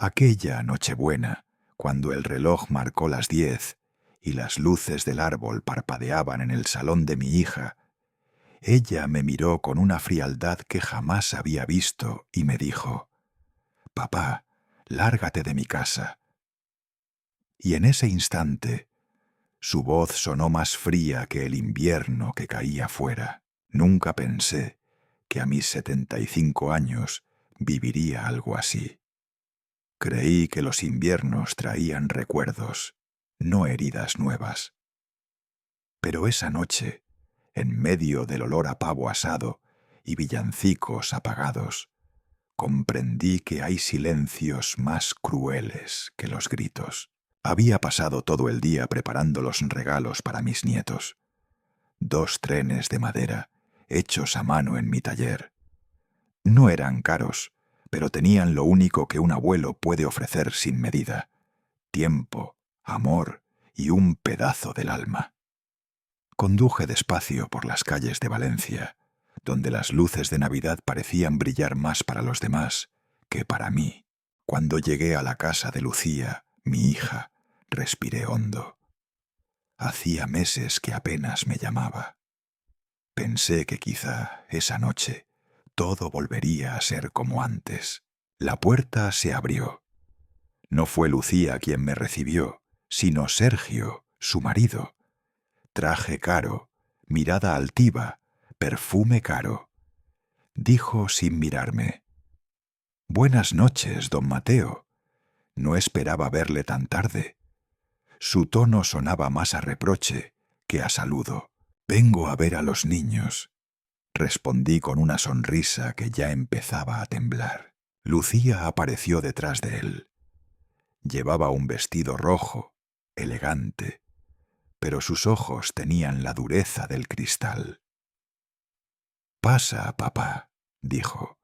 Aquella Nochebuena, cuando el reloj marcó las 10 y las luces del árbol parpadeaban en el salón de mi hija, ella me miró con una frialdad que jamás había visto y me dijo: «Papá, lárgate de mi casa». Y en ese instante, su voz sonó más fría que el invierno que caía fuera. Nunca pensé que a mis 75 años viviría algo así. Creí que los inviernos traían recuerdos, no heridas nuevas. Pero esa noche, en medio del olor a pavo asado y villancicos apagados, comprendí que hay silencios más crueles que los gritos. Había pasado todo el día preparando los regalos para mis nietos. 2 trenes de madera, hechos a mano en mi taller. No eran caros, pero tenían lo único que un abuelo puede ofrecer sin medida: tiempo, amor y un pedazo del alma. Conduje despacio por las calles de Valencia, donde las luces de Navidad parecían brillar más para los demás que para mí. Cuando llegué a la casa de Lucía, mi hija, respiré hondo. Hacía meses que apenas me llamaba. Pensé que quizá esa noche todo volvería a ser como antes. La puerta se abrió. No fue Lucía quien me recibió, sino Sergio, su marido. Traje caro, mirada altiva, perfume caro. Dijo sin mirarme: «Buenas noches, don Mateo. No esperaba verle tan tarde». Su tono sonaba más a reproche que a saludo. «Vengo a ver a los niños», respondí con una sonrisa que ya empezaba a temblar. Lucía apareció detrás de él. Llevaba un vestido rojo, elegante, pero sus ojos tenían la dureza del cristal. «Pasa, papá», dijo.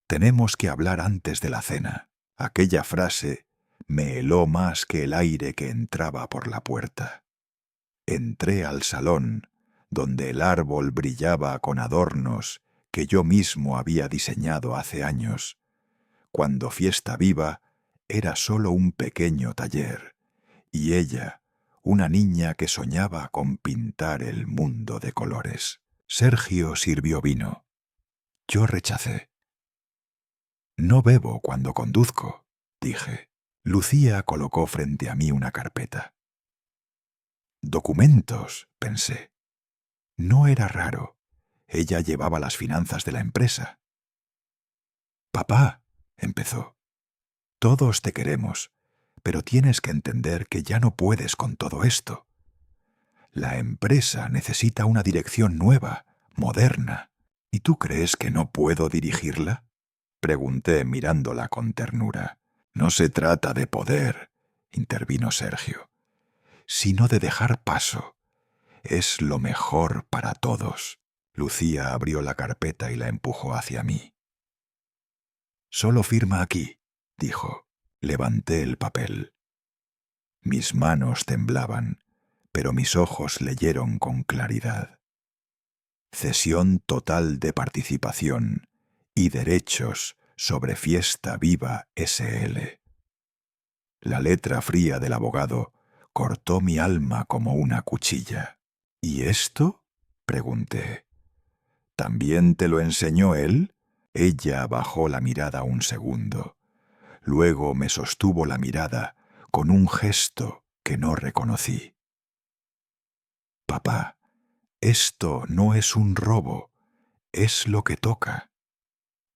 «Tenemos que hablar antes de la cena». Aquella frase me heló más que el aire que entraba por la puerta. Entré al salón, donde el árbol brillaba con adornos que yo mismo había diseñado hace años, cuando Fiesta Viva era solo un pequeño taller, y ella, una niña que soñaba con pintar el mundo de colores. Sergio sirvió vino. Yo rechacé. «No bebo cuando conduzco», dije. Lucía colocó frente a mí una carpeta. «Documentos», pensé. No era raro. Ella llevaba las finanzas de la empresa. «Papá», empezó, «todos te queremos, pero tienes que entender que ya no puedes con todo esto. La empresa necesita una dirección nueva, moderna. ¿Y tú crees que no puedo dirigirla?», pregunté mirándola con ternura. «No se trata de poder», intervino Sergio, «sino de dejar paso. Es lo mejor para todos». Lucía abrió la carpeta y la empujó hacia mí. «Solo firma aquí», dijo. Levanté el papel. Mis manos temblaban, pero mis ojos leyeron con claridad. Cesión total de participación y derechos sobre Fiesta Viva S.L. La letra fría del abogado cortó mi alma como una cuchilla. «¿Y esto?», pregunté. «¿También te lo enseñó él?». Ella bajó la mirada un segundo. Luego me sostuvo la mirada con un gesto que no reconocí. «Papá, esto no es un robo, es lo que toca.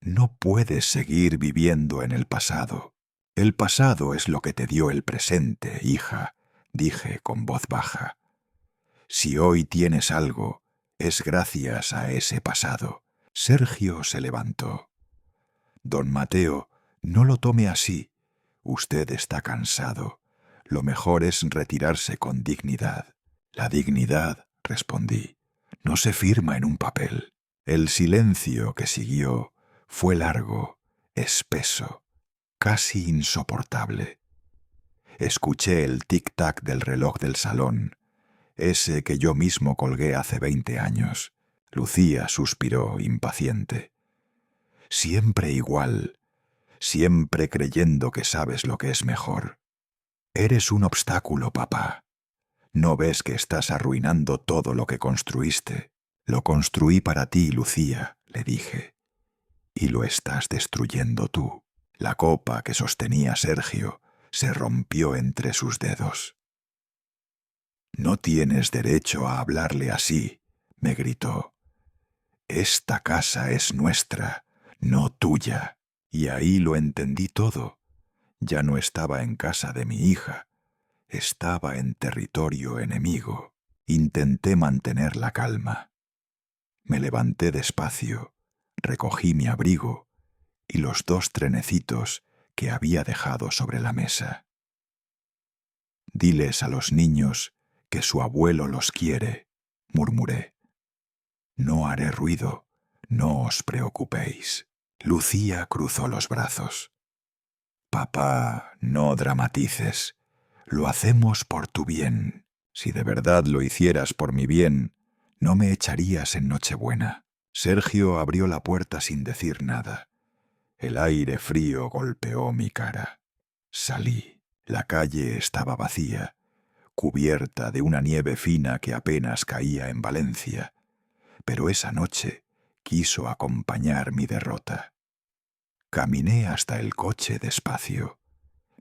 No puedes seguir viviendo en el pasado. El pasado es lo que te dio el presente, hija», dije con voz baja. «Si hoy tienes algo, es gracias a ese pasado». Sergio se levantó. «Don Mateo, no lo tome así. Usted está cansado. Lo mejor es retirarse con dignidad». «La dignidad», respondí, «no se firma en un papel». El silencio que siguió fue largo, espeso, casi insoportable. Escuché el tic-tac del reloj del salón, ese que yo mismo colgué hace 20 años. Lucía suspiró impaciente. «Siempre igual. siempre creyendo que sabes lo que es mejor. Eres un obstáculo, papá. ¿No ves que estás arruinando todo lo que construiste? Lo construí para ti, Lucía, le dije, y lo estás destruyendo tú. La copa que sostenía Sergio se rompió entre sus dedos. No tienes derecho a hablarle así, me gritó. Esta casa es nuestra, no tuya. Y ahí lo entendí todo. Ya no estaba en casa de mi hija, estaba en territorio enemigo. Intenté mantener la calma. Me levanté despacio, recogí mi abrigo y los 2 trenecitos que había dejado sobre la mesa. Diles a los niños que su abuelo los quiere, murmuré. No haré ruido, no os preocupéis. Lucía cruzó los brazos. Papá, no dramatices. Lo hacemos por tu bien. Si de verdad lo hicieras por mi bien, no me echarías en Nochebuena. Sergio abrió la puerta sin decir nada. El aire frío golpeó mi cara. Salí. La calle estaba vacía, cubierta de una nieve fina que apenas caía en Valencia, pero esa noche quiso acompañar mi derrota. Caminé hasta el coche despacio.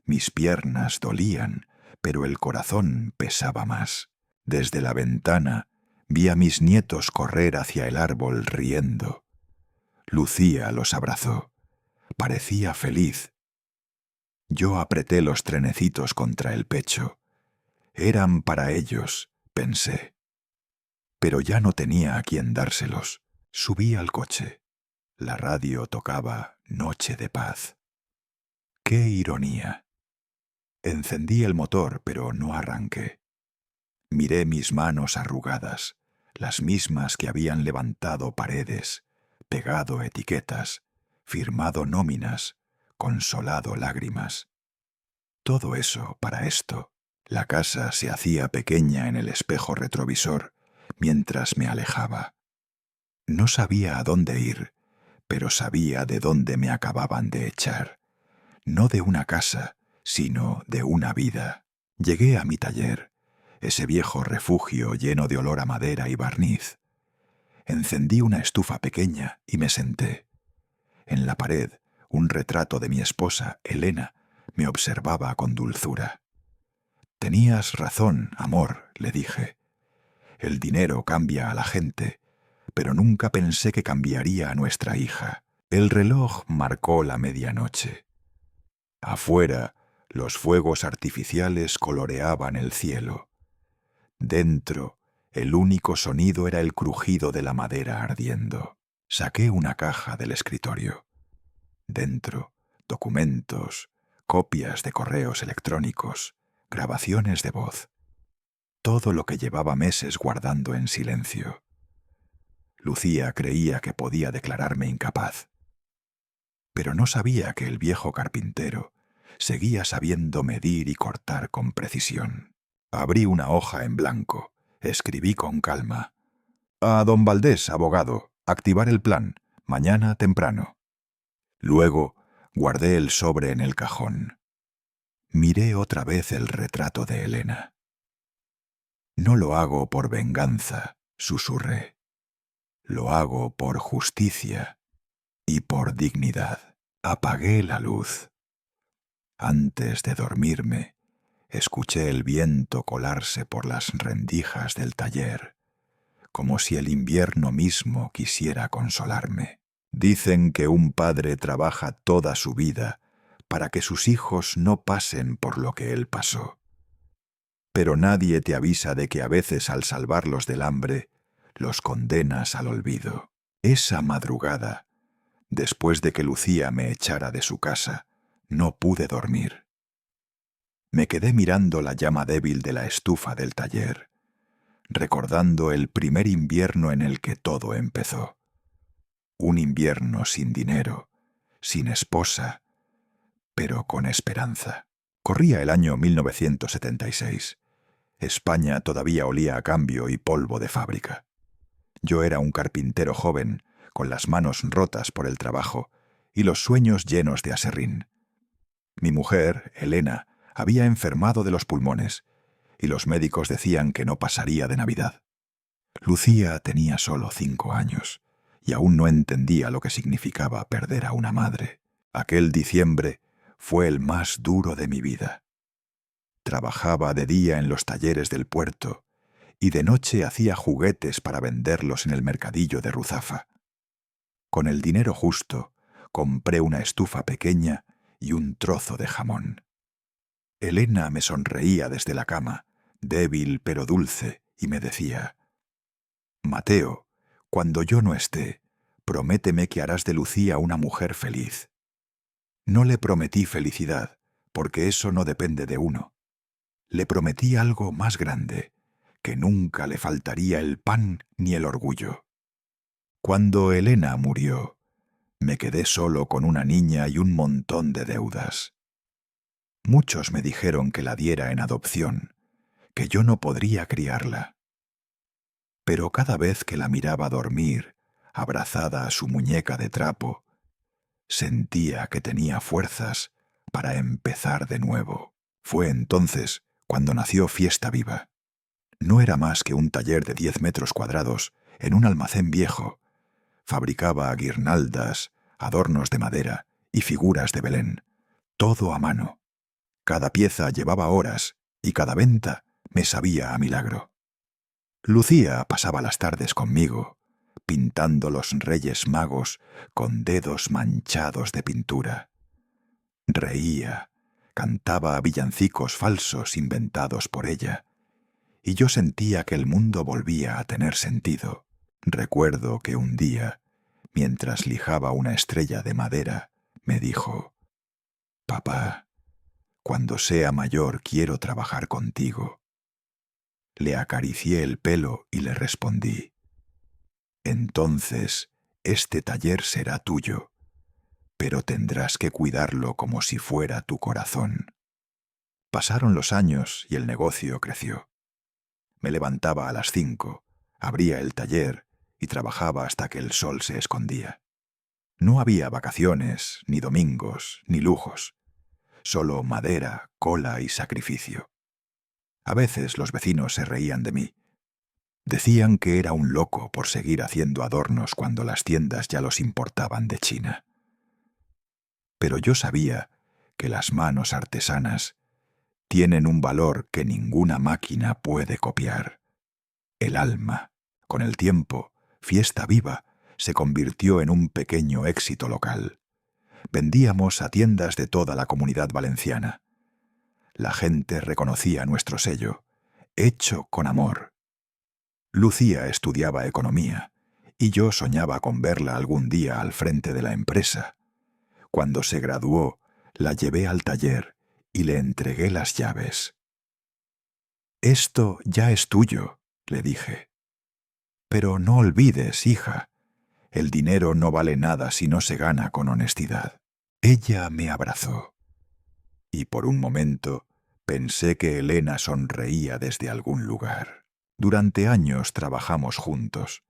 Mis piernas dolían, pero el corazón pesaba más. Desde la ventana vi a mis nietos correr hacia el árbol riendo. Lucía los abrazó. Parecía feliz. Yo apreté los trenecitos contra el pecho. Eran para ellos, pensé. Pero ya no tenía a quien dárselos. Subí al coche. La radio tocaba Noche de Paz. ¡Qué ironía! Encendí el motor, pero no arranqué. Miré mis manos arrugadas, las mismas que habían levantado paredes, pegado etiquetas, firmado nóminas, consolado lágrimas. Todo eso para esto. La casa se hacía pequeña en el espejo retrovisor mientras me alejaba. No sabía a dónde ir, pero sabía de dónde me acababan de echar. No de una casa, sino de una vida. Llegué a mi taller, ese viejo refugio lleno de olor a madera y barniz. Encendí una estufa pequeña y me senté. En la pared, un retrato de mi esposa, Elena, me observaba con dulzura. Tenías razón, amor, le dije. El dinero cambia a la gente, pero nunca pensé que cambiaría a nuestra hija. El reloj marcó la medianoche. Afuera, los fuegos artificiales coloreaban el cielo. Dentro, el único sonido era el crujido de la madera ardiendo. Saqué una caja del escritorio. Dentro, documentos, copias de correos electrónicos, grabaciones de voz. Todo lo que llevaba meses guardando en silencio. Lucía creía que podía declararme incapaz. Pero no sabía que el viejo carpintero seguía sabiendo medir y cortar con precisión. Abrí una hoja en blanco, escribí con calma. A don Valdés, abogado, activar el plan, mañana temprano. Luego guardé el sobre en el cajón. Miré otra vez el retrato de Elena. No lo hago por venganza, susurré. Lo hago por justicia y por dignidad. Apagué la luz. Antes de dormirme, escuché el viento colarse por las rendijas del taller, como si el invierno mismo quisiera consolarme. Dicen que un padre trabaja toda su vida para que sus hijos no pasen por lo que él pasó. Pero nadie te avisa de que a veces al salvarlos del hambre, los condenas al olvido. Esa madrugada, después de que Lucía me echara de su casa, no pude dormir. Me quedé mirando la llama débil de la estufa del taller, recordando el primer invierno en el que todo empezó. Un invierno sin dinero, sin esposa, pero con esperanza. Corría el año 1976. España todavía olía a cambio y polvo de fábrica. Yo era un carpintero joven, con las manos rotas por el trabajo, y los sueños llenos de aserrín. Mi mujer, Elena, había enfermado de los pulmones, y los médicos decían que no pasaría de Navidad. Lucía tenía solo 5 años, y aún no entendía lo que significaba perder a una madre. Aquel diciembre fue el más duro de mi vida. Trabajaba de día en los talleres del puerto, y de noche hacía juguetes para venderlos en el mercadillo de Ruzafa. Con el dinero justo, compré una estufa pequeña y un trozo de jamón. Elena me sonreía desde la cama, débil pero dulce, y me decía: «Mateo, cuando yo no esté, prométeme que harás de Lucía una mujer feliz». No le prometí felicidad, porque eso no depende de uno. Le prometí algo más grande, que nunca le faltaría el pan ni el orgullo. Cuando Elena murió, me quedé solo con una niña y un montón de deudas. Muchos me dijeron que la diera en adopción, que yo no podría criarla. Pero cada vez que la miraba dormir, abrazada a su muñeca de trapo, sentía que tenía fuerzas para empezar de nuevo. Fue entonces cuando nació Fiesta Viva. No era más que un taller de 10 metros cuadrados en un almacén viejo. Fabricaba guirnaldas, adornos de madera y figuras de Belén, todo a mano. Cada pieza llevaba horas y cada venta me sabía a milagro. Lucía pasaba las tardes conmigo, pintando los Reyes Magos con dedos manchados de pintura. Reía, cantaba villancicos falsos inventados por ella, y yo sentía que el mundo volvía a tener sentido. Recuerdo que un día, mientras lijaba una estrella de madera, me dijo: «Papá, cuando sea mayor quiero trabajar contigo». Le acaricié el pelo y le respondí: «Entonces, este taller será tuyo, pero tendrás que cuidarlo como si fuera tu corazón». Pasaron los años y el negocio creció. Me levantaba a las 5, abría el taller y trabajaba hasta que el sol se escondía. No había vacaciones, ni domingos, ni lujos. Solo madera, cola y sacrificio. A veces los vecinos se reían de mí. Decían que era un loco por seguir haciendo adornos cuando las tiendas ya los importaban de China. Pero yo sabía que las manos artesanas tienen un valor que ninguna máquina puede copiar: el alma. Con el tiempo, Fiesta Viva se convirtió en un pequeño éxito local. Vendíamos a tiendas de toda la Comunidad Valenciana. La gente reconocía nuestro sello, hecho con amor. Lucía estudiaba economía, y yo soñaba con verla algún día al frente de la empresa. Cuando se graduó, la llevé al taller y le entregué las llaves. «Esto ya es tuyo», le dije. «Pero no olvides, hija, el dinero no vale nada si no se gana con honestidad». Ella me abrazó, y por un momento pensé que Elena sonreía desde algún lugar. Durante años trabajamos juntos.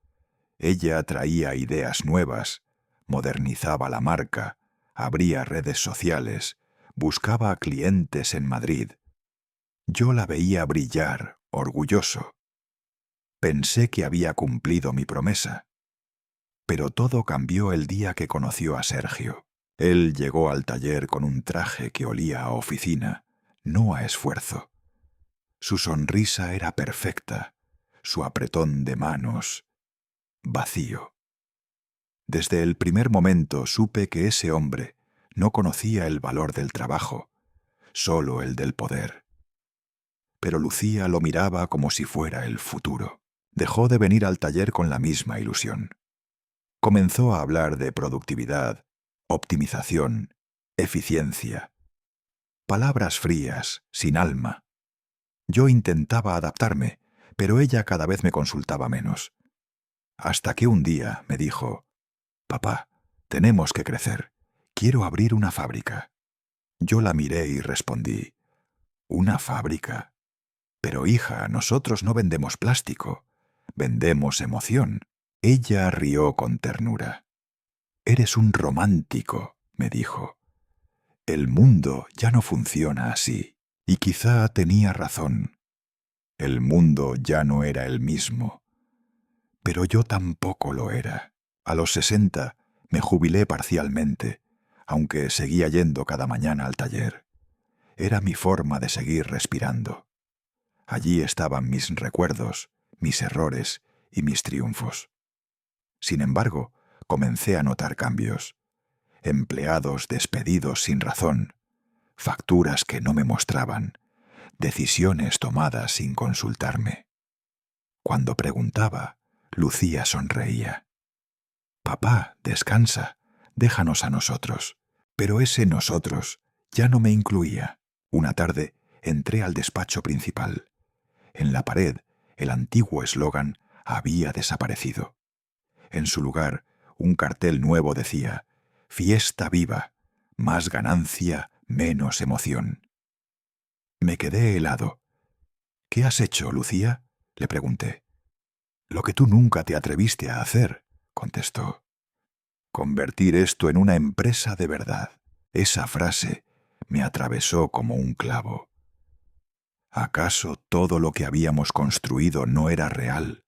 Ella traía ideas nuevas, modernizaba la marca, abría redes sociales, buscaba clientes en Madrid. Yo la veía brillar, orgulloso. Pensé que había cumplido mi promesa. Pero todo cambió el día que conoció a Sergio. Él llegó al taller con un traje que olía a oficina, no a esfuerzo. Su sonrisa era perfecta, su apretón de manos vacío. Desde el primer momento supe que ese hombre no conocía el valor del trabajo, solo el del poder. Pero Lucía lo miraba como si fuera el futuro. Dejó de venir al taller con la misma ilusión. Comenzó a hablar de productividad, optimización, eficiencia. Palabras frías, sin alma. Yo intentaba adaptarme, pero ella cada vez me consultaba menos. Hasta que un día me dijo: «Papá, tenemos que crecer. Quiero abrir una fábrica». Yo la miré y respondí: «¿Una fábrica? Pero hija, nosotros no vendemos plástico, vendemos emoción». Ella rió con ternura. «Eres un romántico», me dijo. El mundo ya no funciona así. Y quizá tenía razón. El mundo ya no era el mismo. Pero yo tampoco lo era. A los 60 me jubilé parcialmente, aunque seguía yendo cada mañana al taller. Era mi forma de seguir respirando. Allí estaban mis recuerdos, mis errores y mis triunfos. Sin embargo, comencé a notar cambios. Empleados despedidos sin razón, facturas que no me mostraban, decisiones tomadas sin consultarme. Cuando preguntaba, Lucía sonreía. Papá, descansa, déjanos a nosotros. Pero ese nosotros ya no me incluía. Una tarde entré al despacho principal. En la pared, el antiguo eslogan había desaparecido. En su lugar, un cartel nuevo decía: Fiesta viva, más ganancia, menos emoción. Me quedé helado. ¿Qué has hecho, Lucía?, le pregunté. Lo que tú nunca te atreviste a hacer, contestó. Convertir esto en una empresa de verdad. Esa frase me atravesó como un clavo. ¿Acaso todo lo que habíamos construido no era real?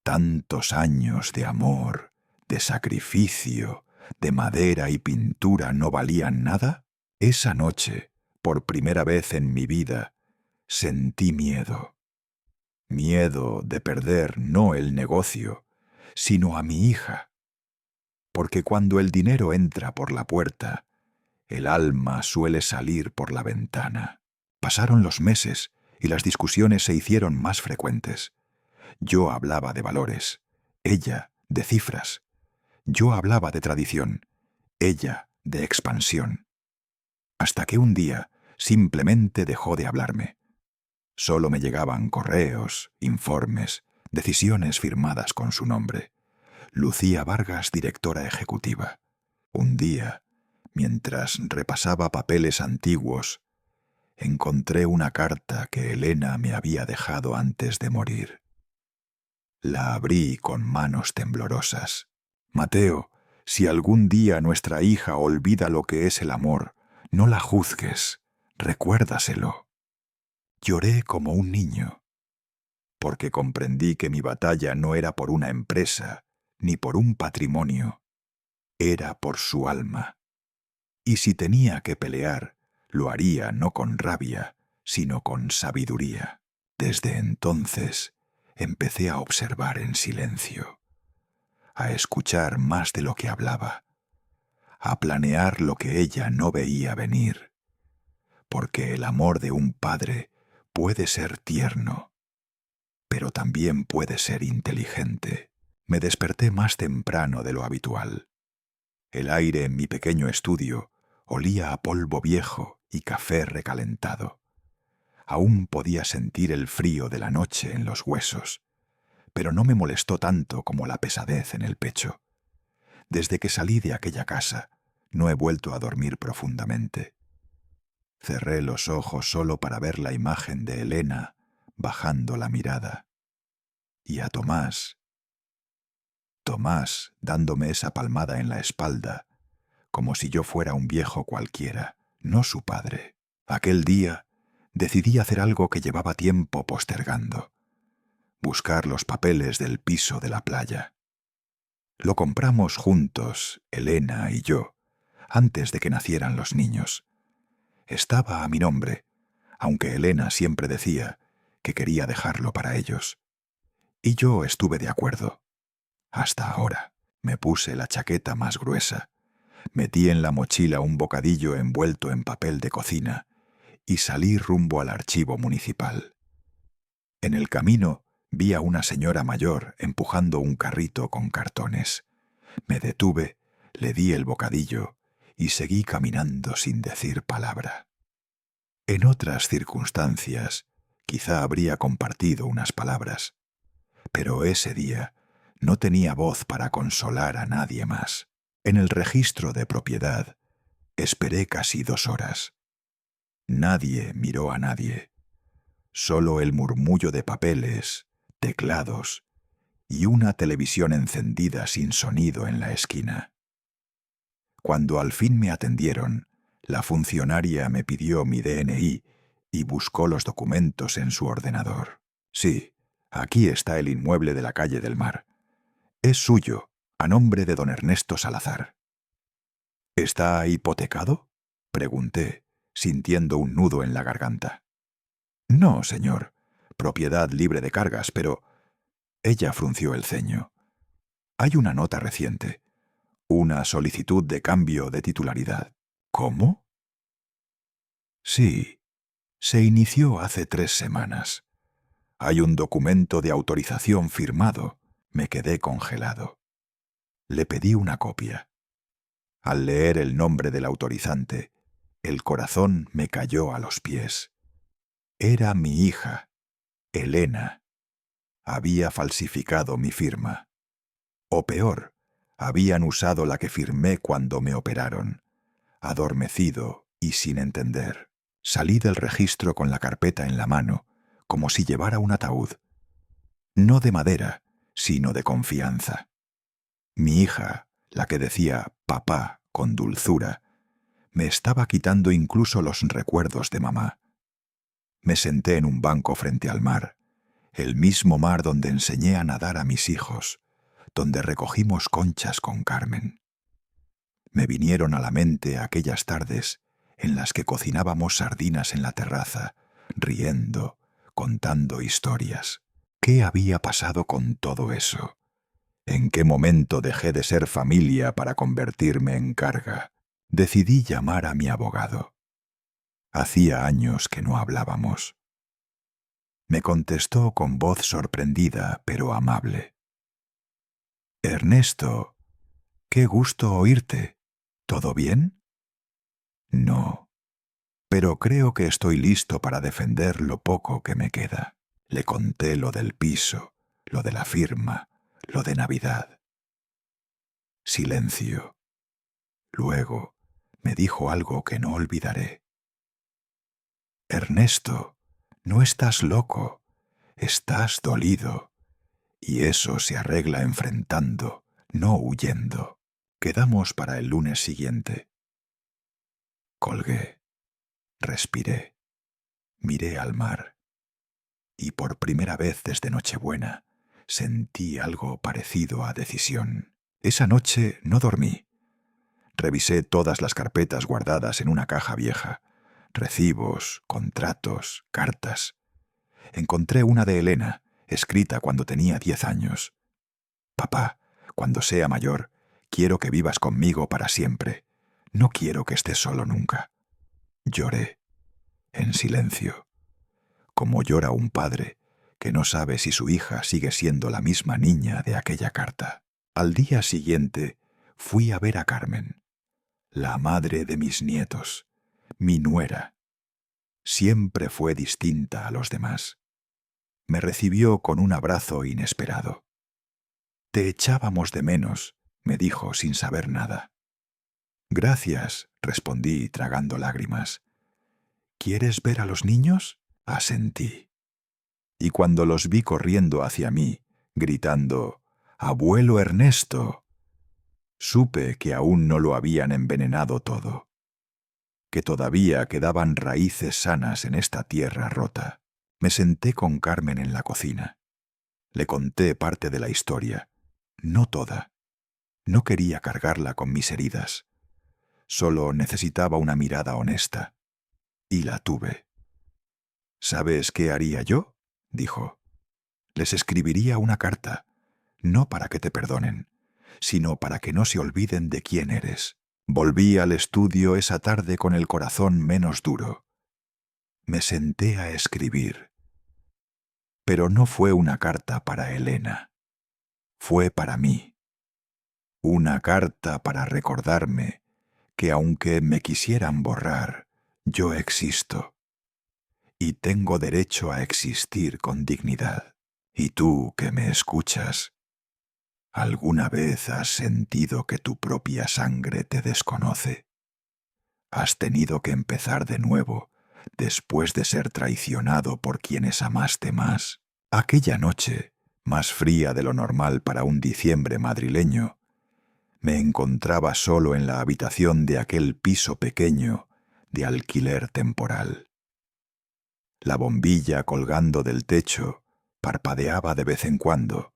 Tantos años de amor, de sacrificio, de madera y pintura no valían nada. Esa noche, por primera vez en mi vida, sentí miedo. Miedo de perder no el negocio, sino a mi hija. Porque cuando el dinero entra por la puerta, el alma suele salir por la ventana. Pasaron los meses y las discusiones se hicieron más frecuentes. Yo hablaba de valores, ella de cifras. Yo hablaba de tradición, ella de expansión. Hasta que un día simplemente dejó de hablarme. Solo me llegaban correos, informes, decisiones firmadas con su nombre. Lucía Vargas, directora ejecutiva. Un día, mientras repasaba papeles antiguos, encontré una carta que Elena me había dejado antes de morir. La abrí con manos temblorosas. Mateo, si algún día nuestra hija olvida lo que es el amor, no la juzgues, recuérdaselo. Lloré como un niño, porque comprendí que mi batalla no era por una empresa, ni por un patrimonio, era por su alma. Y si tenía que pelear, lo haría no con rabia, sino con sabiduría. Desde entonces empecé a observar en silencio, a escuchar más de lo que hablaba, a planear lo que ella no veía venir, porque el amor de un padre puede ser tierno, pero también puede ser inteligente. Me desperté más temprano de lo habitual. El aire en mi pequeño estudio olía a polvo viejo y café recalentado. Aún podía sentir el frío de la noche en los huesos, pero no me molestó tanto como la pesadez en el pecho. Desde que salí de aquella casa, no he vuelto a dormir profundamente. Cerré los ojos solo para ver la imagen de Elena bajando la mirada. Y a Tomás dándome esa palmada en la espalda, como si yo fuera un viejo cualquiera, no su padre. Aquel día decidí hacer algo que llevaba tiempo postergando: buscar los papeles del piso de la playa. Lo compramos juntos, Elena y yo, antes de que nacieran los niños. Estaba a mi nombre, aunque Elena siempre decía que quería dejarlo para ellos. Y yo estuve de acuerdo. Hasta ahora. Me puse la chaqueta más gruesa, metí en la mochila un bocadillo envuelto en papel de cocina y salí rumbo al archivo municipal. En el camino vi a una señora mayor empujando un carrito con cartones. Me detuve, le di el bocadillo y seguí caminando sin decir palabra. En otras circunstancias, quizá habría compartido unas palabras, pero ese día no tenía voz para consolar a nadie más. En el registro de propiedad esperé casi 2 horas. Nadie miró a nadie. Solo el murmullo de papeles, teclados y una televisión encendida sin sonido en la esquina. Cuando al fin me atendieron, la funcionaria me pidió mi DNI y buscó los documentos en su ordenador. Sí, aquí está el inmueble de la calle del Mar. Es suyo, a nombre de don Ernesto Salazar. ¿Está hipotecado?, pregunté, sintiendo un nudo en la garganta. No, señor, propiedad libre de cargas, pero... Ella frunció el ceño. Hay una nota reciente, una solicitud de cambio de titularidad. ¿Cómo? Sí, se inició hace 3 semanas. Hay un documento de autorización firmado. Me quedé congelado. Le pedí una copia. Al leer el nombre del autorizante, el corazón me cayó a los pies. Era mi hija, Elena. Había falsificado mi firma. O peor, habían usado la que firmé cuando me operaron. Adormecido y sin entender, salí del registro con la carpeta en la mano, como si llevara un ataúd. No de madera, sino de confianza. Mi hija, la que decía papá con dulzura, me estaba quitando incluso los recuerdos de mamá. Me senté en un banco frente al mar, el mismo mar donde enseñé a nadar a mis hijos, donde recogimos conchas con Carmen. Me vinieron a la mente aquellas tardes en las que cocinábamos sardinas en la terraza, riendo, contando historias. ¿Qué había pasado con todo eso? ¿En qué momento dejé de ser familia para convertirme en carga? Decidí llamar a mi abogado. Hacía años que no hablábamos. Me contestó con voz sorprendida pero amable. Ernesto, qué gusto oírte. ¿Todo bien? No, pero creo que estoy listo para defender lo poco que me queda. Le conté lo del piso, lo de la firma, lo de Navidad. Silencio. Luego me dijo algo que no olvidaré. Ernesto, no estás loco, estás dolido, y eso se arregla enfrentando, no huyendo. Quedamos para el lunes siguiente. Colgué, respiré, miré al mar, y por primera vez desde Nochebuena sentí algo parecido a decisión. Esa noche no dormí. Revisé todas las carpetas guardadas en una caja vieja. Recibos, contratos, cartas. Encontré una de Elena, escrita cuando tenía 10 años. Papá, cuando sea mayor, quiero que vivas conmigo para siempre. No quiero que estés solo nunca. Lloré, en silencio, como llora un padre que no sabe si su hija sigue siendo la misma niña de aquella carta. Al día siguiente fui a ver a Carmen, la madre de mis nietos, mi nuera. Siempre fue distinta a los demás. Me recibió con un abrazo inesperado. Te echábamos de menos, me dijo sin saber nada. Gracias, respondí tragando lágrimas. ¿Quieres ver a los niños? Asentí. Y cuando los vi corriendo hacia mí, gritando, «¡Abuelo Ernesto!», supe que aún no lo habían envenenado todo, que todavía quedaban raíces sanas en esta tierra rota. Me senté con Carmen en la cocina. Le conté parte de la historia, no toda. No quería cargarla con mis heridas. Solo necesitaba una mirada honesta. Y la tuve. ¿Sabes qué haría yo?, dijo. Les escribiría una carta, no para que te perdonen, sino para que no se olviden de quién eres. Volví al estudio esa tarde con el corazón menos duro. Me senté a escribir. Pero no fue una carta para Elena. Fue para mí. Una carta para recordarme que aunque me quisieran borrar, yo existo. Y tengo derecho a existir con dignidad. Y tú que me escuchas, ¿alguna vez has sentido que tu propia sangre te desconoce? ¿Has tenido que empezar de nuevo después de ser traicionado por quienes amaste más? Aquella noche, más fría de lo normal para un diciembre madrileño, Me encontraba solo en la habitación de aquel piso pequeño de alquiler temporal. La bombilla colgando del techo parpadeaba de vez en cuando,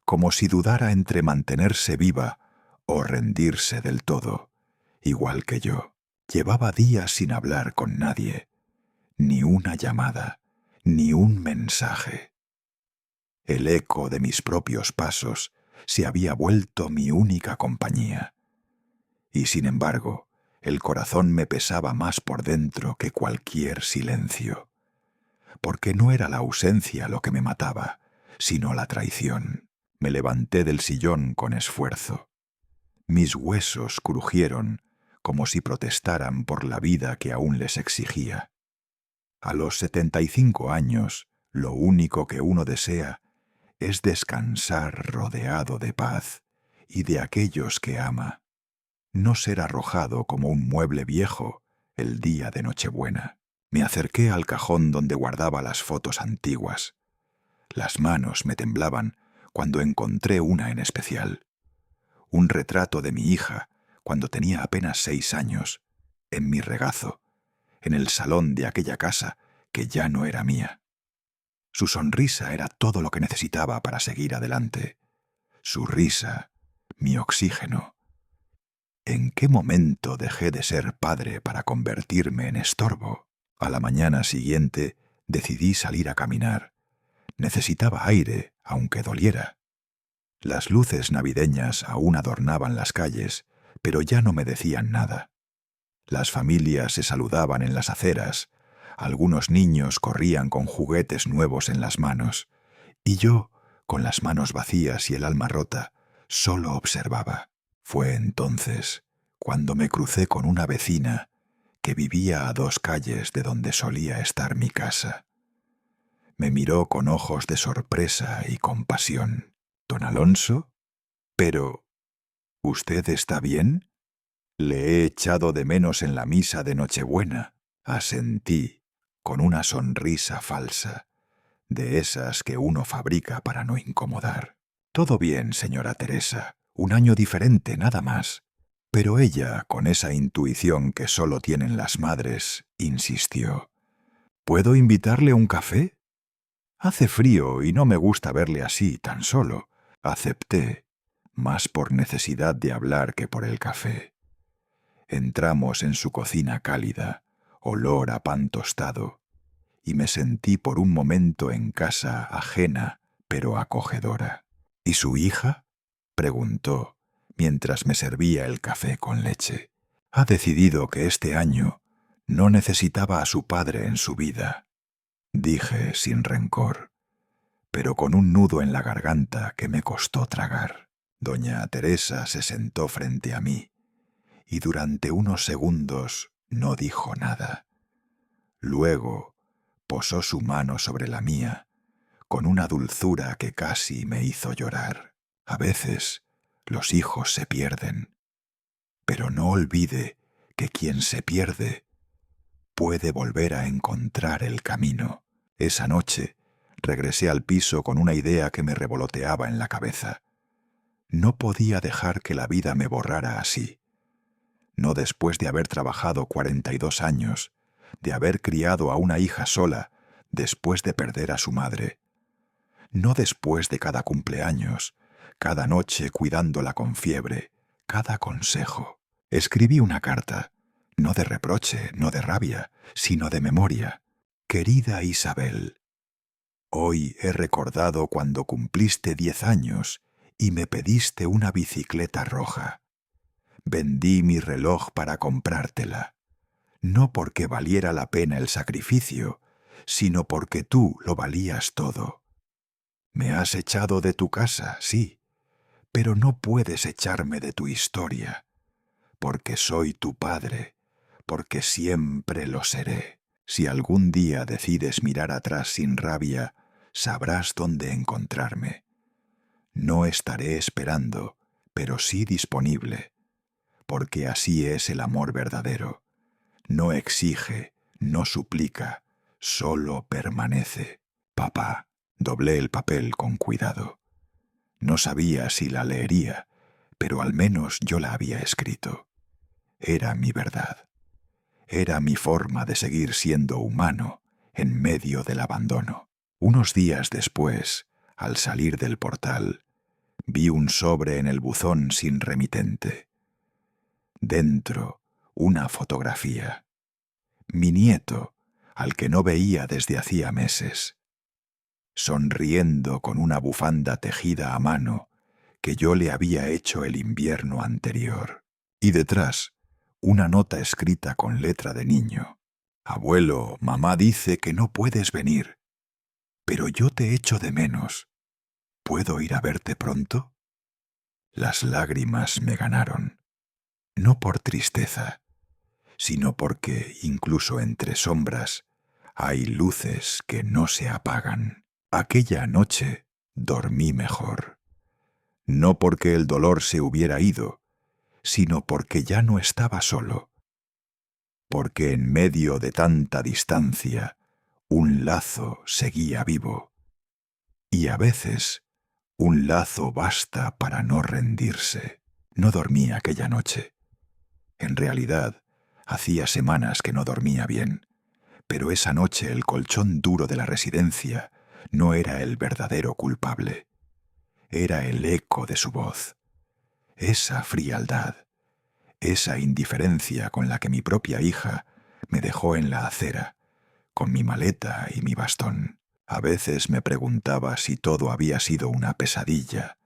como si dudara entre mantenerse viva o rendirse del todo, igual que yo. Llevaba días sin hablar con nadie, ni una llamada, ni un mensaje. El eco de mis propios pasos se había vuelto mi única compañía. Y sin embargo, el corazón me pesaba más por dentro que cualquier silencio, porque no era la ausencia lo que me mataba, sino la traición. Me levanté del sillón con esfuerzo. Mis huesos crujieron como si protestaran por la vida que aún les exigía. A los 75 años, lo único que uno desea es descansar rodeado de paz y de aquellos que ama, no ser arrojado como un mueble viejo el día de Nochebuena. Me acerqué al cajón donde guardaba las fotos antiguas. Las manos me temblaban cuando encontré una en especial. Un retrato de mi hija cuando tenía apenas 6 años, en mi regazo, en el salón de aquella casa que ya no era mía. Su sonrisa era todo lo que necesitaba para seguir adelante. Su risa, mi oxígeno. ¿En qué momento dejé de ser padre para convertirme en estorbo? A la mañana siguiente decidí salir a caminar. Necesitaba aire, aunque doliera. Las luces navideñas aún adornaban las calles, pero ya no me decían nada. Las familias se saludaban en las aceras, algunos niños corrían con juguetes nuevos en las manos, y yo, con las manos vacías y el alma rota, solo observaba. Fue entonces cuando me crucé con una vecina que vivía a 2 calles de donde solía estar mi casa. Me miró con ojos de sorpresa y compasión. «¿Don Alonso? Pero, ¿usted está bien? Le he echado de menos en la misa de Nochebuena», asentí, con una sonrisa falsa, de esas que uno fabrica para no incomodar. «Todo bien, señora Teresa, un año diferente, nada más». Pero ella, con esa intuición que solo tienen las madres, insistió. «¿Puedo invitarle un café?» «Hace frío y no me gusta verle así, tan solo». Acepté, más por necesidad de hablar que por el café. Entramos en su cocina cálida, olor a pan tostado, y me sentí por un momento en casa ajena, pero acogedora. «¿Y su hija?», preguntó, mientras me servía el café con leche. «Ha decidido que este año no necesitaba a su padre en su vida», dije sin rencor, pero con un nudo en la garganta que me costó tragar. Doña Teresa se sentó frente a mí, y durante unos segundos no dijo nada. Luego posó su mano sobre la mía, con una dulzura que casi me hizo llorar. A veces los hijos se pierden, pero no olvide que quien se pierde puede volver a encontrar el camino. Esa noche regresé al piso con una idea que me revoloteaba en la cabeza. No podía dejar que la vida me borrara así. No después de haber trabajado 42 años, de haber criado a una hija sola, después de perder a su madre. No después de cada cumpleaños, cada noche cuidándola con fiebre, cada consejo. Escribí una carta, no de reproche, no de rabia, sino de memoria. «Querida Isabel, hoy he recordado cuando cumpliste 10 años y me pediste una bicicleta roja. Vendí mi reloj para comprártela, no porque valiera la pena el sacrificio, sino porque tú lo valías todo. Me has echado de tu casa, sí, pero no puedes echarme de tu historia, porque soy tu padre, porque siempre lo seré. Si algún día decides mirar atrás sin rabia, sabrás dónde encontrarme. No estaré esperando, pero sí disponible, porque así es el amor verdadero. No exige, no suplica, solo permanece. Papá». Doblé el papel con cuidado. No sabía si la leería, pero al menos yo la había escrito. Era mi verdad. Era mi forma de seguir siendo humano en medio del abandono. Unos días después, al salir del portal, vi un sobre en el buzón sin remitente. Dentro, una fotografía. Mi nieto, al que no veía desde hacía meses, sonriendo con una bufanda tejida a mano que yo le había hecho el invierno anterior. Y detrás, una nota escrita con letra de niño. Abuelo, mamá dice que no puedes venir, pero yo te echo de menos. ¿Puedo ir a verte pronto? Las lágrimas me ganaron, no por tristeza, sino porque, incluso entre sombras, hay luces que no se apagan. Aquella noche dormí mejor, no porque el dolor se hubiera ido, sino porque ya no estaba solo, porque en medio de tanta distancia un lazo seguía vivo, y a veces un lazo basta para no rendirse. No dormí aquella noche. En realidad, hacía semanas que no dormía bien, pero esa noche el colchón duro de la residencia no era el verdadero culpable. Era el eco de su voz, esa frialdad, esa indiferencia con la que mi propia hija me dejó en la acera, con mi maleta y mi bastón. A veces me preguntaba si todo había sido una pesadilla,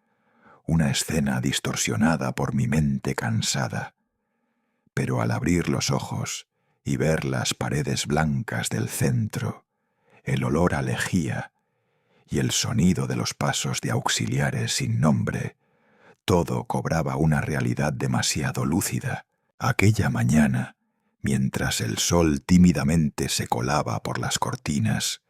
una escena distorsionada por mi mente cansada. Pero al abrir los ojos y ver las paredes blancas del centro, el olor a lejía y el sonido de los pasos de auxiliares sin nombre, todo cobraba una realidad demasiado lúcida. Aquella mañana, mientras el sol tímidamente se colaba por las cortinas,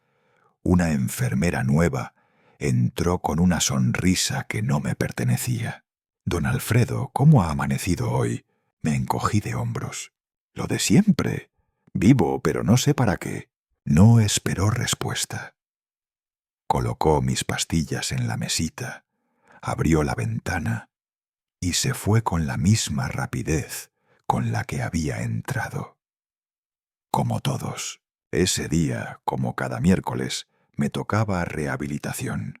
una enfermera nueva entró con una sonrisa que no me pertenecía. «Don Alfredo, ¿cómo ha amanecido hoy?» Me encogí de hombros. «Lo de siempre. Vivo, pero no sé para qué». No esperó respuesta. Colocó mis pastillas en la mesita, abrió la ventana y se fue con la misma rapidez con la que había entrado. Como todos, ese día, como cada miércoles, me tocaba rehabilitación.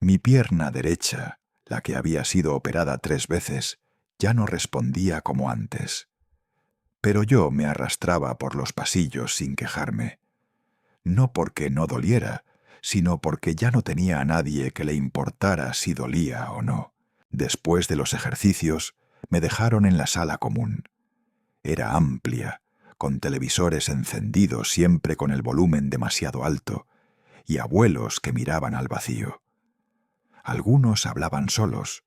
Mi pierna derecha, la que había sido operada 3 veces, ya no respondía como antes. Pero yo me arrastraba por los pasillos sin quejarme. No porque no doliera, sino porque ya no tenía a nadie que le importara si dolía o no. Después de los ejercicios, me dejaron en la sala común. Era amplia, con televisores encendidos siempre con el volumen demasiado alto, y abuelos que miraban al vacío. Algunos hablaban solos,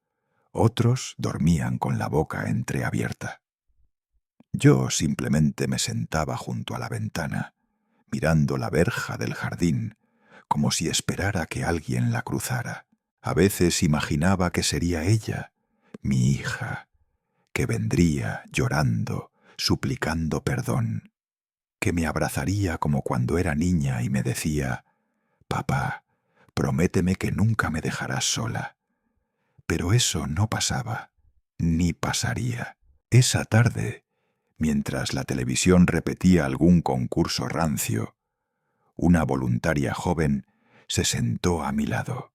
otros dormían con la boca entreabierta. Yo simplemente me sentaba junto a la ventana, mirando la verja del jardín, como si esperara que alguien la cruzara. A veces imaginaba que sería ella, mi hija, que vendría llorando, suplicando perdón, que me abrazaría como cuando era niña y me decía: «Papá, prométeme que nunca me dejarás sola». Pero eso no pasaba, ni pasaría. Esa tarde, mientras la televisión repetía algún concurso rancio, una voluntaria joven se sentó a mi lado.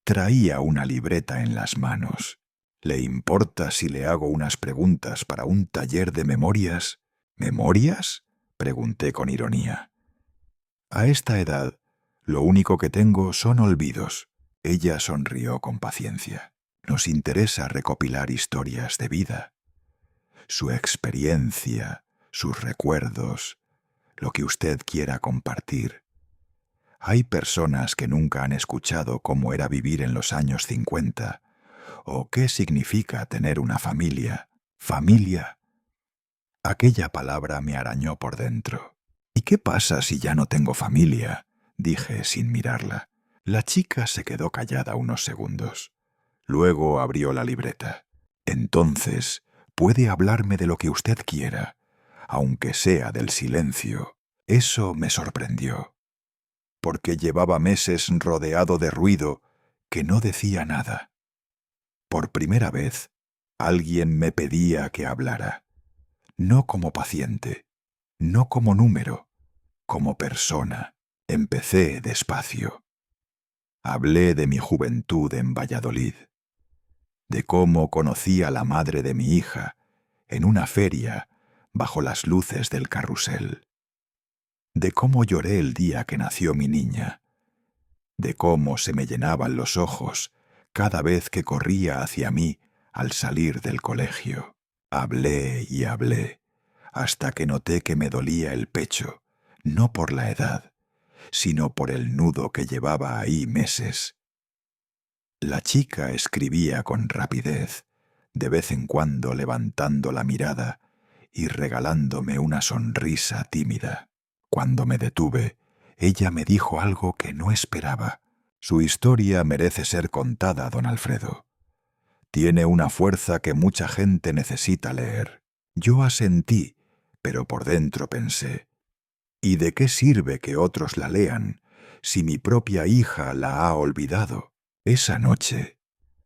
Traía una libreta en las manos. «¿Le importa si le hago unas preguntas para un taller de memorias?» «¿Memorias?», pregunté con ironía. «A esta edad, lo único que tengo son olvidos». Ella sonrió con paciencia. «Nos interesa recopilar historias de vida, su experiencia, sus recuerdos, lo que usted quiera compartir. Hay personas que nunca han escuchado cómo era vivir en los años 50, o qué significa tener una familia. Familia». Aquella palabra me arañó por dentro. «¿Y qué pasa si ya no tengo familia?», dije sin mirarla. La chica se quedó callada unos segundos. Luego abrió la libreta. «Entonces, puede hablarme de lo que usted quiera, aunque sea del silencio». Eso me sorprendió, porque llevaba meses rodeado de ruido que no decía nada. Por primera vez, alguien me pedía que hablara, no como paciente, no como número, como persona. Empecé despacio. Hablé de mi juventud en Valladolid, de cómo conocí a la madre de mi hija en una feria bajo las luces del carrusel, de cómo lloré el día que nació mi niña, de cómo se me llenaban los ojos cada vez que corría hacia mí al salir del colegio. Hablé y hablé, hasta que noté que me dolía el pecho, no por la edad, sino por el nudo que llevaba ahí meses. La chica escribía con rapidez, de vez en cuando levantando la mirada y regalándome una sonrisa tímida. Cuando me detuve, ella me dijo algo que no esperaba. Su historia merece ser contada, don Alfredo. Tiene una fuerza que mucha gente necesita leer. Yo asentí, pero por dentro pensé, ¿y de qué sirve que otros la lean si mi propia hija la ha olvidado? Esa noche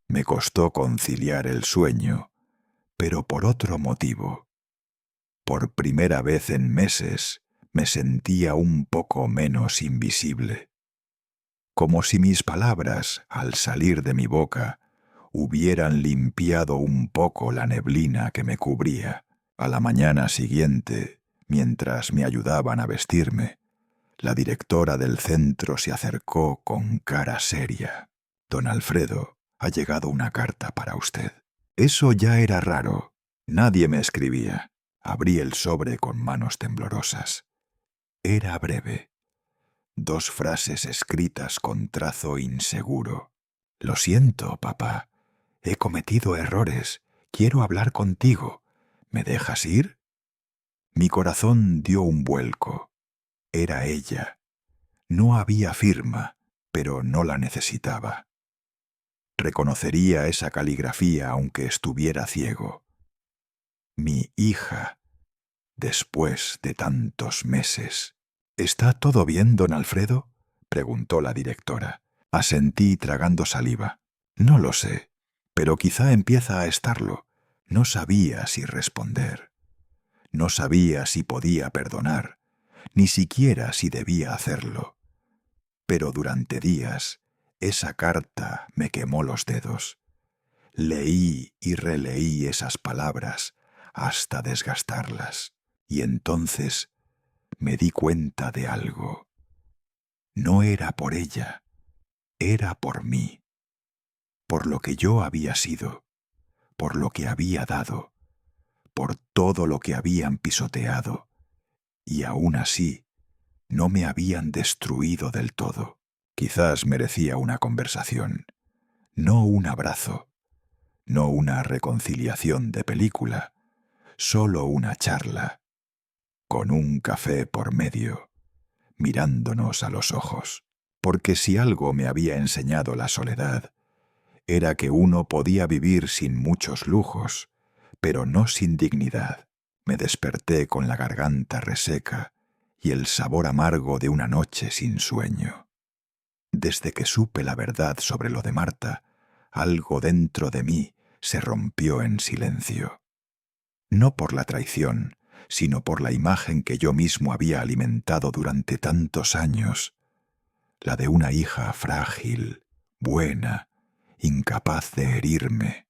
me costó conciliar el sueño, pero por otro motivo. Por primera vez en meses me sentía un poco menos invisible, como si mis palabras, al salir de mi boca, hubieran limpiado un poco la neblina que me cubría. A la mañana siguiente, mientras me ayudaban a vestirme, la directora del centro se acercó con cara seria. Don Alfredo, ha llegado una carta para usted. Eso ya era raro. Nadie me escribía. Abrí el sobre con manos temblorosas. Era breve. 2 frases escritas con trazo inseguro. Lo siento, papá. He cometido errores. Quiero hablar contigo. ¿Me dejas ir? Mi corazón dio un vuelco. Era ella. No había firma, pero no la necesitaba. Reconocería esa caligrafía aunque estuviera ciego. Mi hija, después de tantos meses. ¿Está todo bien, don Alfredo?, preguntó la directora. Asentí tragando saliva. No lo sé, pero quizá empieza a estarlo. No sabía si responder. No sabía si podía perdonar, ni siquiera si debía hacerlo. Pero durante días, esa carta me quemó los dedos. Leí y releí esas palabras hasta desgastarlas, y entonces me di cuenta de algo. No era por ella, era por mí, por lo que yo había sido, por lo que había dado, por todo lo que habían pisoteado, y aún así no me habían destruido del todo. Quizás merecía una conversación, no un abrazo, no una reconciliación de película, solo una charla, con un café por medio, mirándonos a los ojos. Porque si algo me había enseñado la soledad, era que uno podía vivir sin muchos lujos, pero no sin dignidad. Me desperté con la garganta reseca y el sabor amargo de una noche sin sueño. Desde que supe la verdad sobre lo de Marta, algo dentro de mí se rompió en silencio. No por la traición, sino por la imagen que yo mismo había alimentado durante tantos años, la de una hija frágil, buena, incapaz de herirme.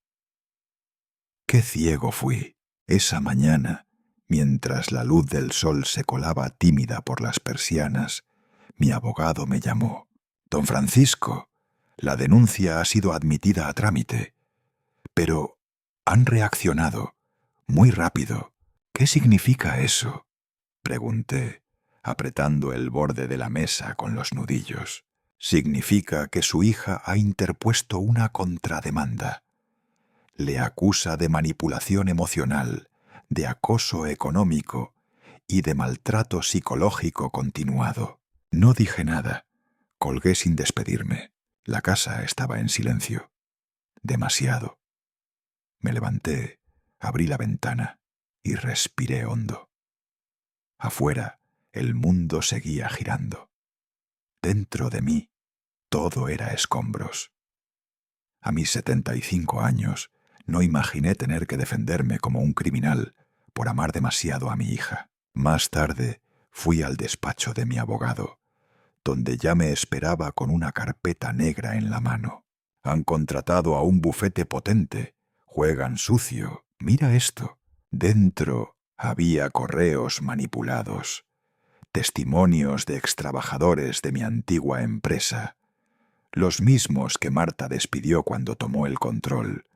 Qué ciego fui esa mañana, mientras la luz del sol se colaba tímida por las persianas. Mi abogado me llamó. Don Francisco, la denuncia ha sido admitida a trámite, pero han reaccionado muy rápido. ¿Qué significa eso?, pregunté, apretando el borde de la mesa con los nudillos. Significa que su hija ha interpuesto una contrademanda. Le acusa de manipulación emocional, de acoso económico y de maltrato psicológico continuado. No dije nada. Colgué sin despedirme. La casa estaba en silencio. Demasiado. Me levanté, abrí la ventana y respiré hondo. Afuera, el mundo seguía girando. Dentro de mí, todo era escombros. A mis 75 años, no imaginé tener que defenderme como un criminal por amar demasiado a mi hija. Más tarde, fui al despacho de mi abogado, donde ya me esperaba con una carpeta negra en la mano. Han contratado a un bufete potente. Juegan sucio. Mira esto. Dentro había correos manipulados, testimonios de extrabajadores de mi antigua empresa, los mismos que Marta despidió cuando tomó el control,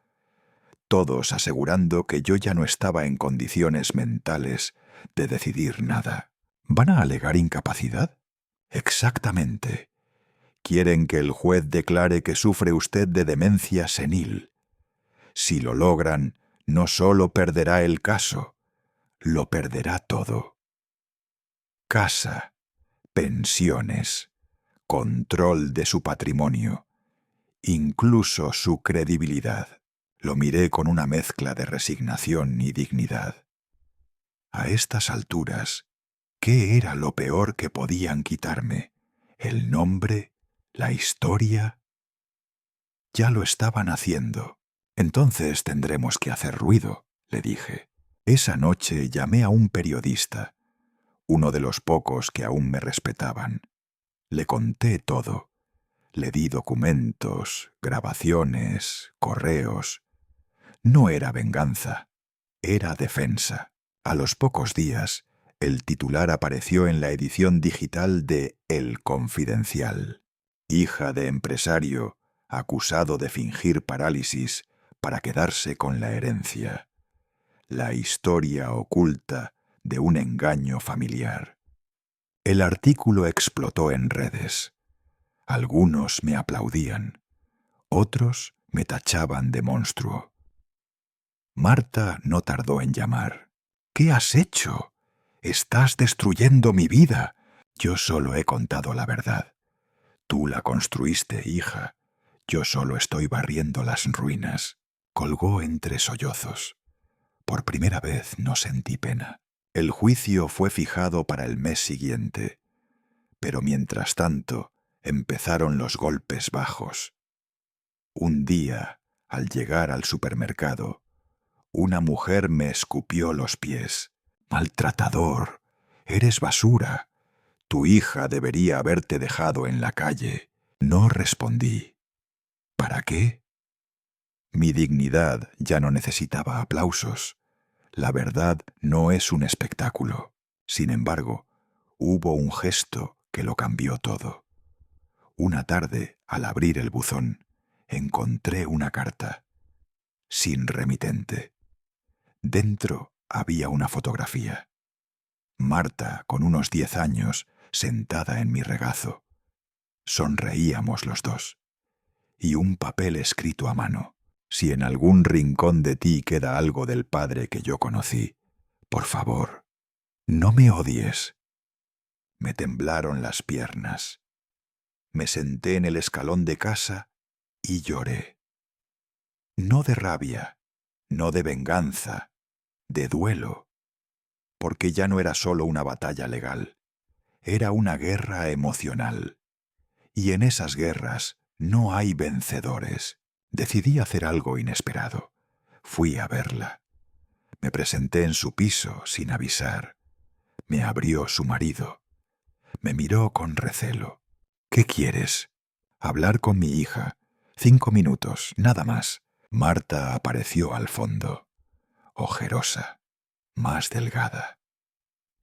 todos asegurando que yo ya no estaba en condiciones mentales de decidir nada. ¿Van a alegar incapacidad? Exactamente. Quieren que el juez declare que sufre usted de demencia senil. Si lo logran, no solo perderá el caso, lo perderá todo. Casa, pensiones, control de su patrimonio, incluso su credibilidad. Lo miré con una mezcla de resignación y dignidad. A estas alturas, ¿qué era lo peor que podían quitarme? ¿El nombre? ¿La historia? Ya lo estaban haciendo. Entonces tendremos que hacer ruido, le dije. Esa noche llamé a un periodista, uno de los pocos que aún me respetaban. Le conté todo. Le di documentos, grabaciones, correos. No era venganza, era defensa. A los pocos días, el titular apareció en la edición digital de El Confidencial. Hija de empresario, acusado de fingir parálisis para quedarse con la herencia. La historia oculta de un engaño familiar. El artículo explotó en redes. Algunos me aplaudían, otros me tachaban de monstruo. Marta no tardó en llamar. ¿Qué has hecho? Estás destruyendo mi vida. Yo solo he contado la verdad. Tú la construiste, hija. Yo solo estoy barriendo las ruinas. Colgó entre sollozos. Por primera vez no sentí pena. El juicio fue fijado para el mes siguiente, pero mientras tanto empezaron los golpes bajos. Un día, al llegar al supermercado, una mujer me escupió los pies. «Maltratador, eres basura. Tu hija debería haberte dejado en la calle». No respondí. ¿Para qué? Mi dignidad ya no necesitaba aplausos. La verdad no es un espectáculo. Sin embargo, hubo un gesto que lo cambió todo. Una tarde, al abrir el buzón, encontré una carta, sin remitente. Dentro había una fotografía. Marta, con unos 10 años, sentada en mi regazo. Sonreíamos los dos. Y un papel escrito a mano. Si en algún rincón de ti queda algo del padre que yo conocí, por favor, no me odies. Me temblaron las piernas. Me senté en el escalón de casa y lloré. No de rabia, no de venganza, de duelo, porque ya no era solo una batalla legal, era una guerra emocional. Y en esas guerras no hay vencedores. Decidí hacer algo inesperado. Fui a verla. Me presenté en su piso sin avisar. Me abrió su marido. Me miró con recelo. «¿Qué quieres?» «Hablar con mi hija. 5 minutos, nada más». Marta apareció al fondo, ojerosa, más delgada,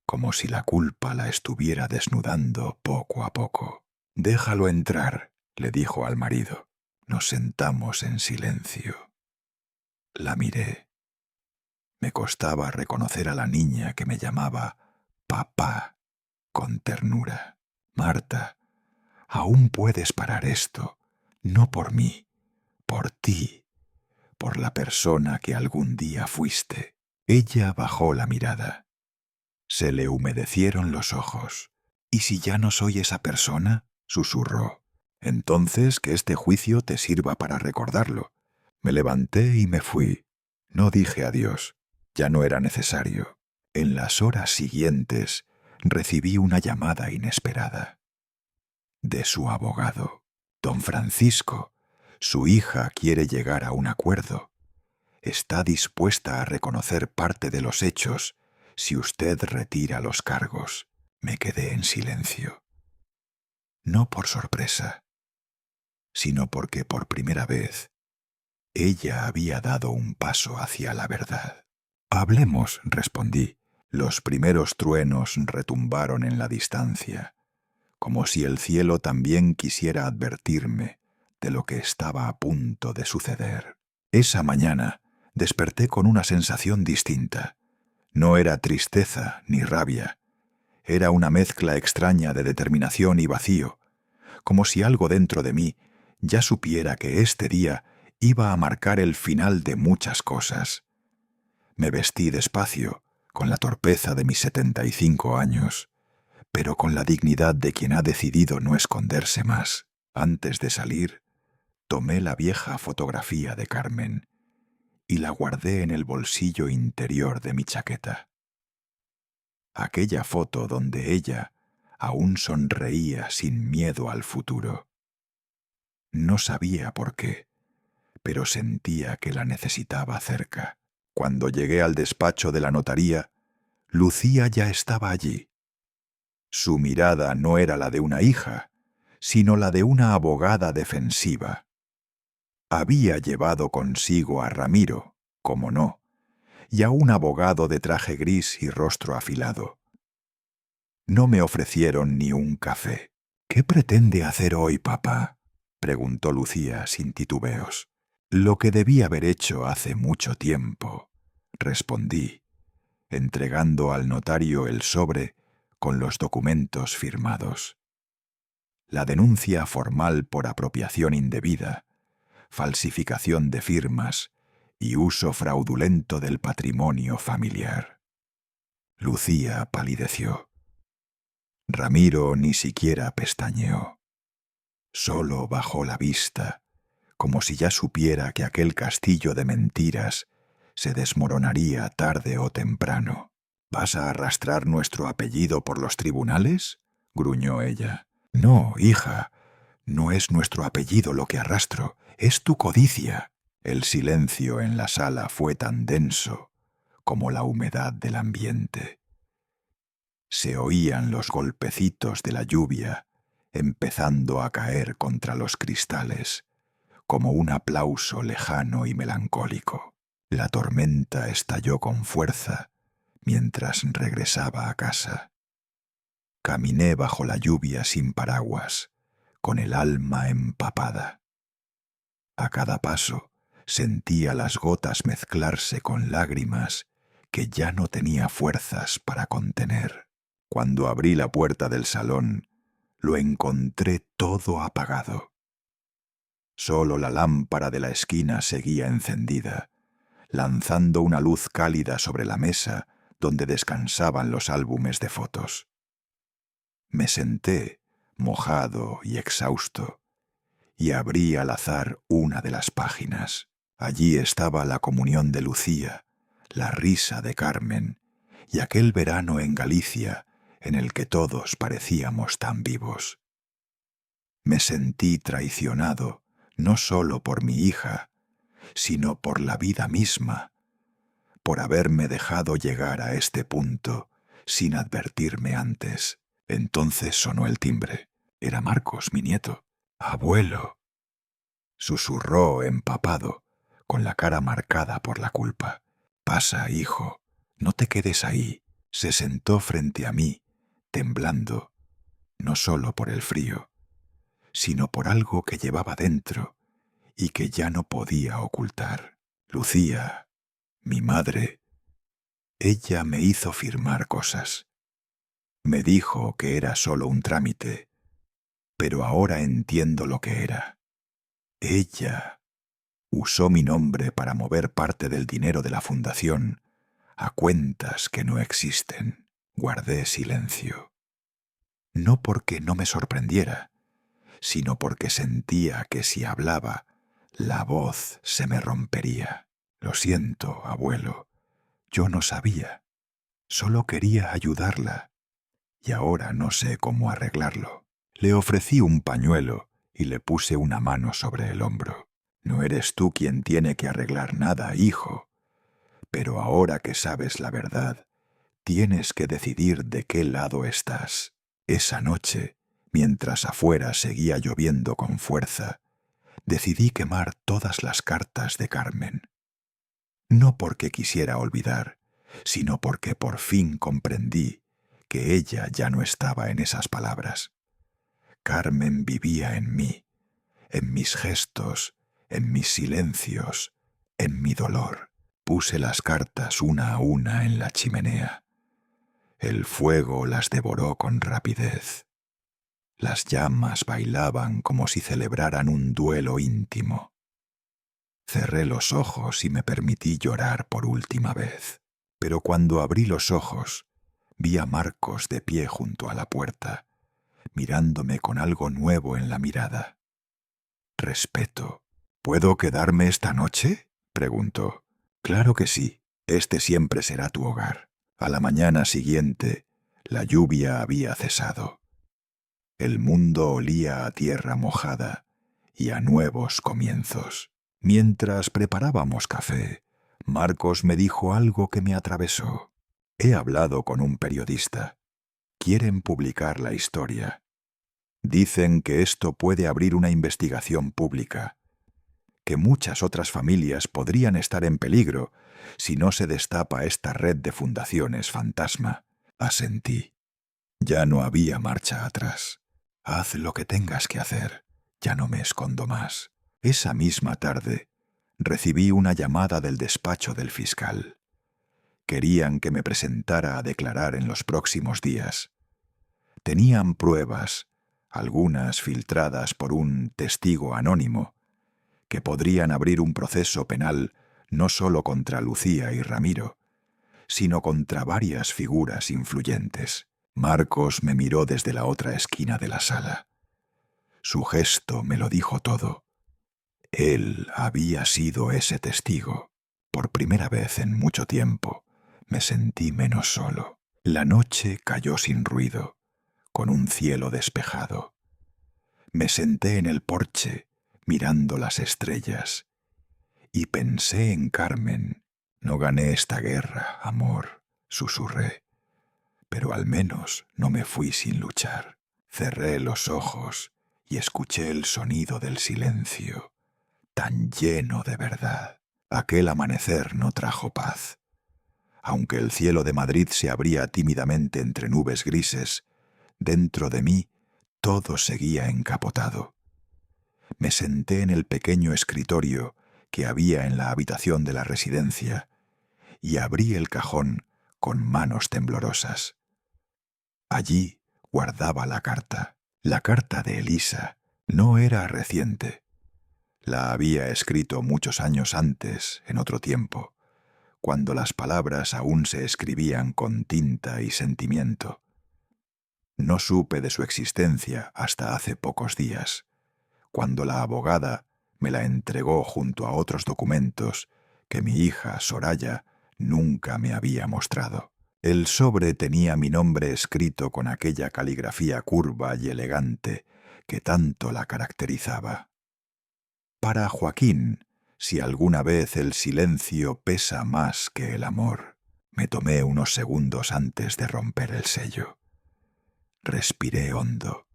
como si la culpa la estuviera desnudando poco a poco. «Déjalo entrar», le dijo al marido. Nos sentamos en silencio. La miré. Me costaba reconocer a la niña que me llamaba papá con ternura. «Marta, aún puedes parar esto, no por mí, por ti, por la persona que algún día fuiste». Ella bajó la mirada. Se le humedecieron los ojos. «¿Y si ya no soy esa persona?», susurró. «Entonces que este juicio te sirva para recordarlo». Me levanté y me fui. No dije adiós. Ya no era necesario. En las horas siguientes recibí una llamada inesperada. De su abogado. «Don Francisco, Su hija quiere llegar a un acuerdo. Está dispuesta a reconocer parte de los hechos si usted retira los cargos. Me quedé en silencio. No por sorpresa, sino porque por primera vez ella había dado un paso hacia la verdad. Hablemos, respondí. Los primeros truenos retumbaron en la distancia, como si el cielo también quisiera advertirme de lo que estaba a punto de suceder. Esa mañana desperté con una sensación distinta. No era tristeza ni rabia. Era una mezcla extraña de determinación y vacío, como si algo dentro de mí ya supiera que este día iba a marcar el final de muchas cosas. Me vestí despacio, con la torpeza de mis 75 años, pero con la dignidad de quien ha decidido no esconderse más. Antes de salir, tomé la vieja fotografía de Carmen y la guardé en el bolsillo interior de mi chaqueta. Aquella foto donde ella aún sonreía sin miedo al futuro. No sabía por qué, pero sentía que la necesitaba cerca. Cuando llegué al despacho de la notaría, Lucía ya estaba allí. Su mirada no era la de una hija, sino la de una abogada defensiva. Había llevado consigo a Ramiro, como no, y a un abogado de traje gris y rostro afilado. No me ofrecieron ni un café. «¿Qué pretende hacer hoy, papá?», preguntó Lucía sin titubeos. «Lo que debí haber hecho hace mucho tiempo», respondí, entregando al notario el sobre con los documentos firmados. La denuncia formal por apropiación indebida, falsificación de firmas y uso fraudulento del patrimonio familiar. Lucía palideció. Ramiro ni siquiera pestañeó. Solo bajó la vista, como si ya supiera que aquel castillo de mentiras se desmoronaría tarde o temprano. «¿Vas a arrastrar nuestro apellido por los tribunales?», gruñó ella. «No, hija, no es nuestro apellido lo que arrastro, es tu codicia». El silencio en la sala fue tan denso como la humedad del ambiente. Se oían los golpecitos de la lluvia empezando a caer contra los cristales, como un aplauso lejano y melancólico. La tormenta estalló con fuerza mientras regresaba a casa. Caminé bajo la lluvia sin paraguas, con el alma empapada. A cada paso sentía las gotas mezclarse con lágrimas que ya no tenía fuerzas para contener. Cuando abrí la puerta del salón, lo encontré todo apagado. Solo la lámpara de la esquina seguía encendida, lanzando una luz cálida sobre la mesa donde descansaban los álbumes de fotos. Me senté, mojado y exhausto, y abrí al azar una de las páginas. Allí estaba la comunión de Lucía, la risa de Carmen y aquel verano en Galicia en el que todos parecíamos tan vivos. Me sentí traicionado no solo por mi hija, sino por la vida misma, por haberme dejado llegar a este punto sin advertirme antes. Entonces sonó el timbre. Era Marcos, mi nieto. «Abuelo», susurró empapado, con la cara marcada por la culpa. «Pasa, hijo, no te quedes ahí». Se sentó frente a mí, temblando, no solo por el frío, sino por algo que llevaba dentro y que ya no podía ocultar. Lucía, mi madre, ella me hizo firmar cosas. Me dijo que era solo un trámite, pero ahora entiendo lo que era. Ella usó mi nombre para mover parte del dinero de la fundación a cuentas que no existen. Guardé silencio. No porque no me sorprendiera, sino porque sentía que si hablaba, la voz se me rompería. «Lo siento, abuelo, yo no sabía. Solo quería ayudarla, y ahora no sé cómo arreglarlo». Le ofrecí un pañuelo y le puse una mano sobre el hombro. No eres tú quien tiene que arreglar nada, hijo. Pero ahora que sabes la verdad, tienes que decidir de qué lado estás. Esa noche, mientras afuera seguía lloviendo con fuerza, decidí quemar todas las cartas de Carmen. No porque quisiera olvidar, sino porque por fin comprendí que ella ya no estaba en esas palabras. Carmen vivía en mí, en mis gestos, en mis silencios, en mi dolor. Puse las cartas una a una en la chimenea. El fuego las devoró con rapidez. Las llamas bailaban como si celebraran un duelo íntimo. Cerré los ojos y me permití llorar por última vez. Pero cuando abrí los ojos, vi a Marcos de pie junto a la puerta, mirándome con algo nuevo en la mirada. Respeto. ¿Puedo quedarme esta noche?, preguntó. Claro que sí. Este siempre será tu hogar. A la mañana siguiente, la lluvia había cesado. El mundo olía a tierra mojada y a nuevos comienzos. Mientras preparábamos café, Marcos me dijo algo que me atravesó. He hablado con un periodista. Quieren publicar la historia. Dicen que esto puede abrir una investigación pública, que muchas otras familias podrían estar en peligro si no se destapa esta red de fundaciones fantasma. Asentí. Ya no había marcha atrás. Haz lo que tengas que hacer. Ya no me escondo más. Esa misma tarde recibí una llamada del despacho del fiscal. Querían que me presentara a declarar en los próximos días. Tenían pruebas, algunas filtradas por un testigo anónimo, que podrían abrir un proceso penal no solo contra Lucía y Ramiro, sino contra varias figuras influyentes. Marcos me miró desde la otra esquina de la sala. Su gesto me lo dijo todo. Él había sido ese testigo. Por primera vez en mucho tiempo me sentí menos solo. La noche cayó sin ruido, con un cielo despejado. Me senté en el porche, mirando las estrellas, y pensé en Carmen. No gané esta guerra, amor, susurré, pero al menos no me fui sin luchar. Cerré los ojos y escuché el sonido del silencio, tan lleno de verdad. Aquel amanecer no trajo paz. Aunque el cielo de Madrid se abría tímidamente entre nubes grises, dentro de mí todo seguía encapotado. Me senté en el pequeño escritorio que había en la habitación de la residencia y abrí el cajón con manos temblorosas. Allí guardaba la carta. La carta de Elisa no era reciente. La había escrito muchos años antes, en otro tiempo, cuando las palabras aún se escribían con tinta y sentimiento. No supe de su existencia hasta hace pocos días, cuando la abogada me la entregó junto a otros documentos que mi hija, Soraya, nunca me había mostrado. El sobre tenía mi nombre escrito con aquella caligrafía curva y elegante que tanto la caracterizaba. Para Joaquín, si alguna vez el silencio pesa más que el amor. Me tomé unos segundos antes de romper el sello. Respiré hondo.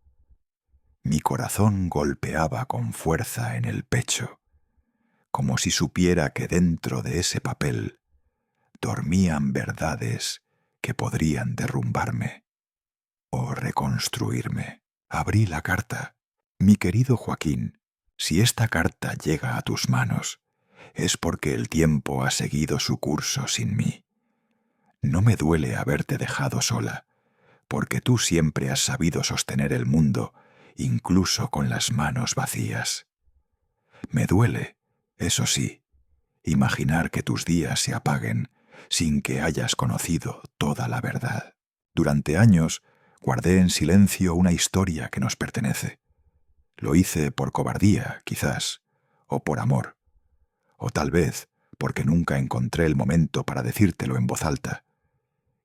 Mi corazón golpeaba con fuerza en el pecho, como si supiera que dentro de ese papel dormían verdades que podrían derrumbarme o reconstruirme. Abrí la carta. Mi querido Joaquín, si esta carta llega a tus manos, es porque el tiempo ha seguido su curso sin mí. No me duele haberte dejado sola, porque tú siempre has sabido sostener el mundo, incluso con las manos vacías. Me duele, eso sí, imaginar que tus días se apaguen sin que hayas conocido toda la verdad. Durante años guardé en silencio una historia que nos pertenece. Lo hice por cobardía, quizás, o por amor, o tal vez porque nunca encontré el momento para decírtelo en voz alta.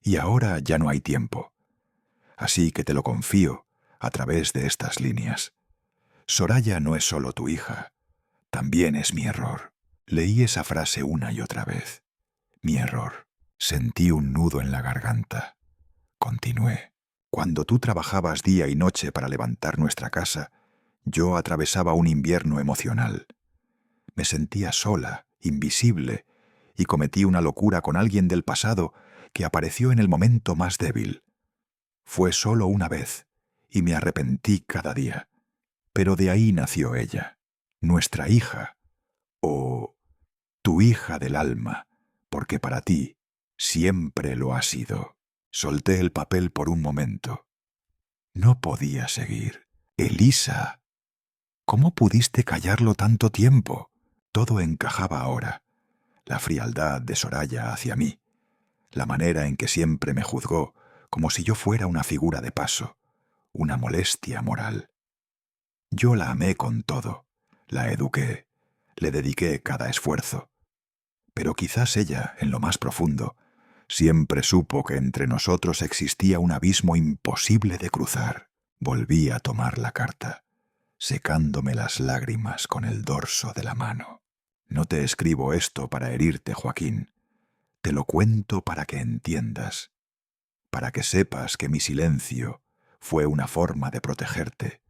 Y ahora ya no hay tiempo. Así que te lo confío a través de estas líneas. Soraya no es solo tu hija, también es mi error. Leí esa frase una y otra vez. Mi error. Sentí un nudo en la garganta. Continué. Cuando tú trabajabas día y noche para levantar nuestra casa, yo atravesaba un invierno emocional. Me sentía sola, invisible, y cometí una locura con alguien del pasado que apareció en el momento más débil. Fue solo una vez, y me arrepentí cada día. Pero de ahí nació ella, nuestra hija, o tu hija del alma, porque para ti siempre lo ha sido. Solté el papel por un momento. No podía seguir. Elisa, ¿cómo pudiste callarlo tanto tiempo? Todo encajaba ahora. La frialdad de Soraya hacia mí, la manera en que siempre me juzgó, como si yo fuera una figura de paso, una molestia moral. Yo la amé con todo, la eduqué, le dediqué cada esfuerzo. Pero quizás ella, en lo más profundo, siempre supo que entre nosotros existía un abismo imposible de cruzar. Volví a tomar la carta, secándome las lágrimas con el dorso de la mano. No te escribo esto para herirte, Joaquín. Te lo cuento para que entiendas, para que sepas que mi silencio fue una forma de protegerte,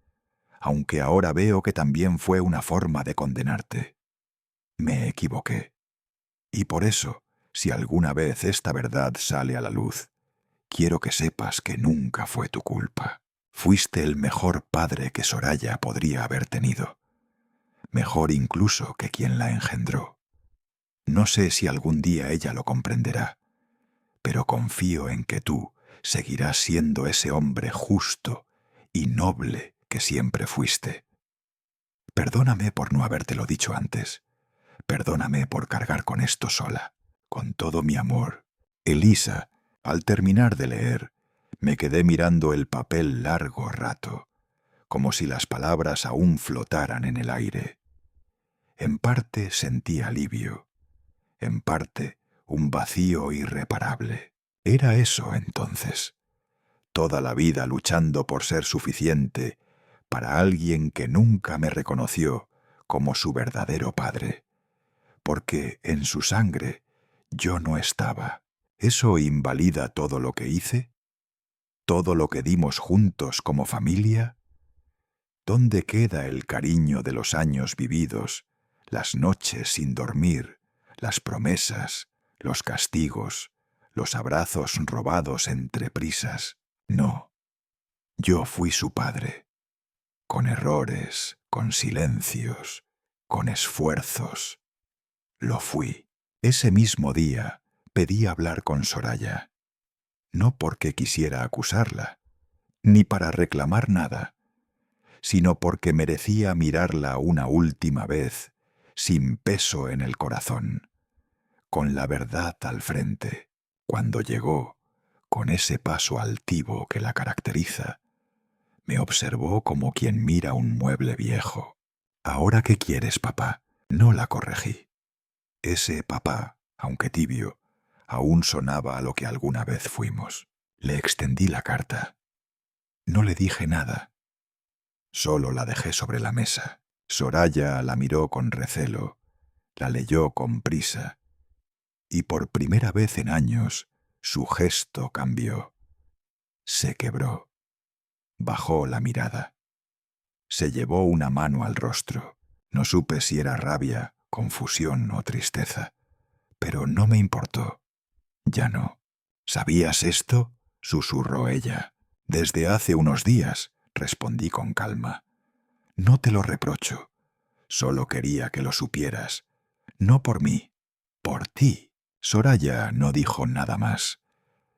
aunque ahora veo que también fue una forma de condenarte. Me equivoqué. Y por eso, si alguna vez esta verdad sale a la luz, quiero que sepas que nunca fue tu culpa. Fuiste el mejor padre que Soraya podría haber tenido, mejor incluso que quien la engendró. No sé si algún día ella lo comprenderá, pero confío en que tú seguirás siendo ese hombre justo y noble que siempre fuiste. Perdóname por no habértelo dicho antes. Perdóname por cargar con esto sola. Con todo mi amor. Elisa, al terminar de leer, me quedé mirando el papel largo rato, como si las palabras aún flotaran en el aire. En parte sentí alivio, en parte un vacío irreparable. Era eso entonces. Toda la vida luchando por ser suficiente para alguien que nunca me reconoció como su verdadero padre, porque en su sangre yo no estaba. ¿Eso invalida todo lo que hice? ¿Todo lo que dimos juntos como familia? ¿Dónde queda el cariño de los años vividos, las noches sin dormir, las promesas, los castigos, los abrazos robados entre prisas? No, yo fui su padre, con errores, con silencios, con esfuerzos. Lo fui. Ese mismo día pedí hablar con Soraya, no porque quisiera acusarla, ni para reclamar nada, sino porque merecía mirarla una última vez, sin peso en el corazón, con la verdad al frente. Cuando llegó, con ese paso altivo que la caracteriza, me observó como quien mira un mueble viejo. «¿Ahora qué quieres, papá?». No la corregí. Ese papá, aunque tibio, aún sonaba a lo que alguna vez fuimos. Le extendí la carta. No le dije nada. Solo la dejé sobre la mesa. Soraya la miró con recelo, la leyó con prisa, y por primera vez en años su gesto cambió. Se quebró. Bajó la mirada. Se llevó una mano al rostro. No supe si era rabia, confusión o tristeza, pero no me importó. Ya no. «¿Sabías esto?», susurró ella. «Desde hace unos días», respondí con calma. «No te lo reprocho. Solo quería que lo supieras. No por mí, por ti». Soraya no dijo nada más.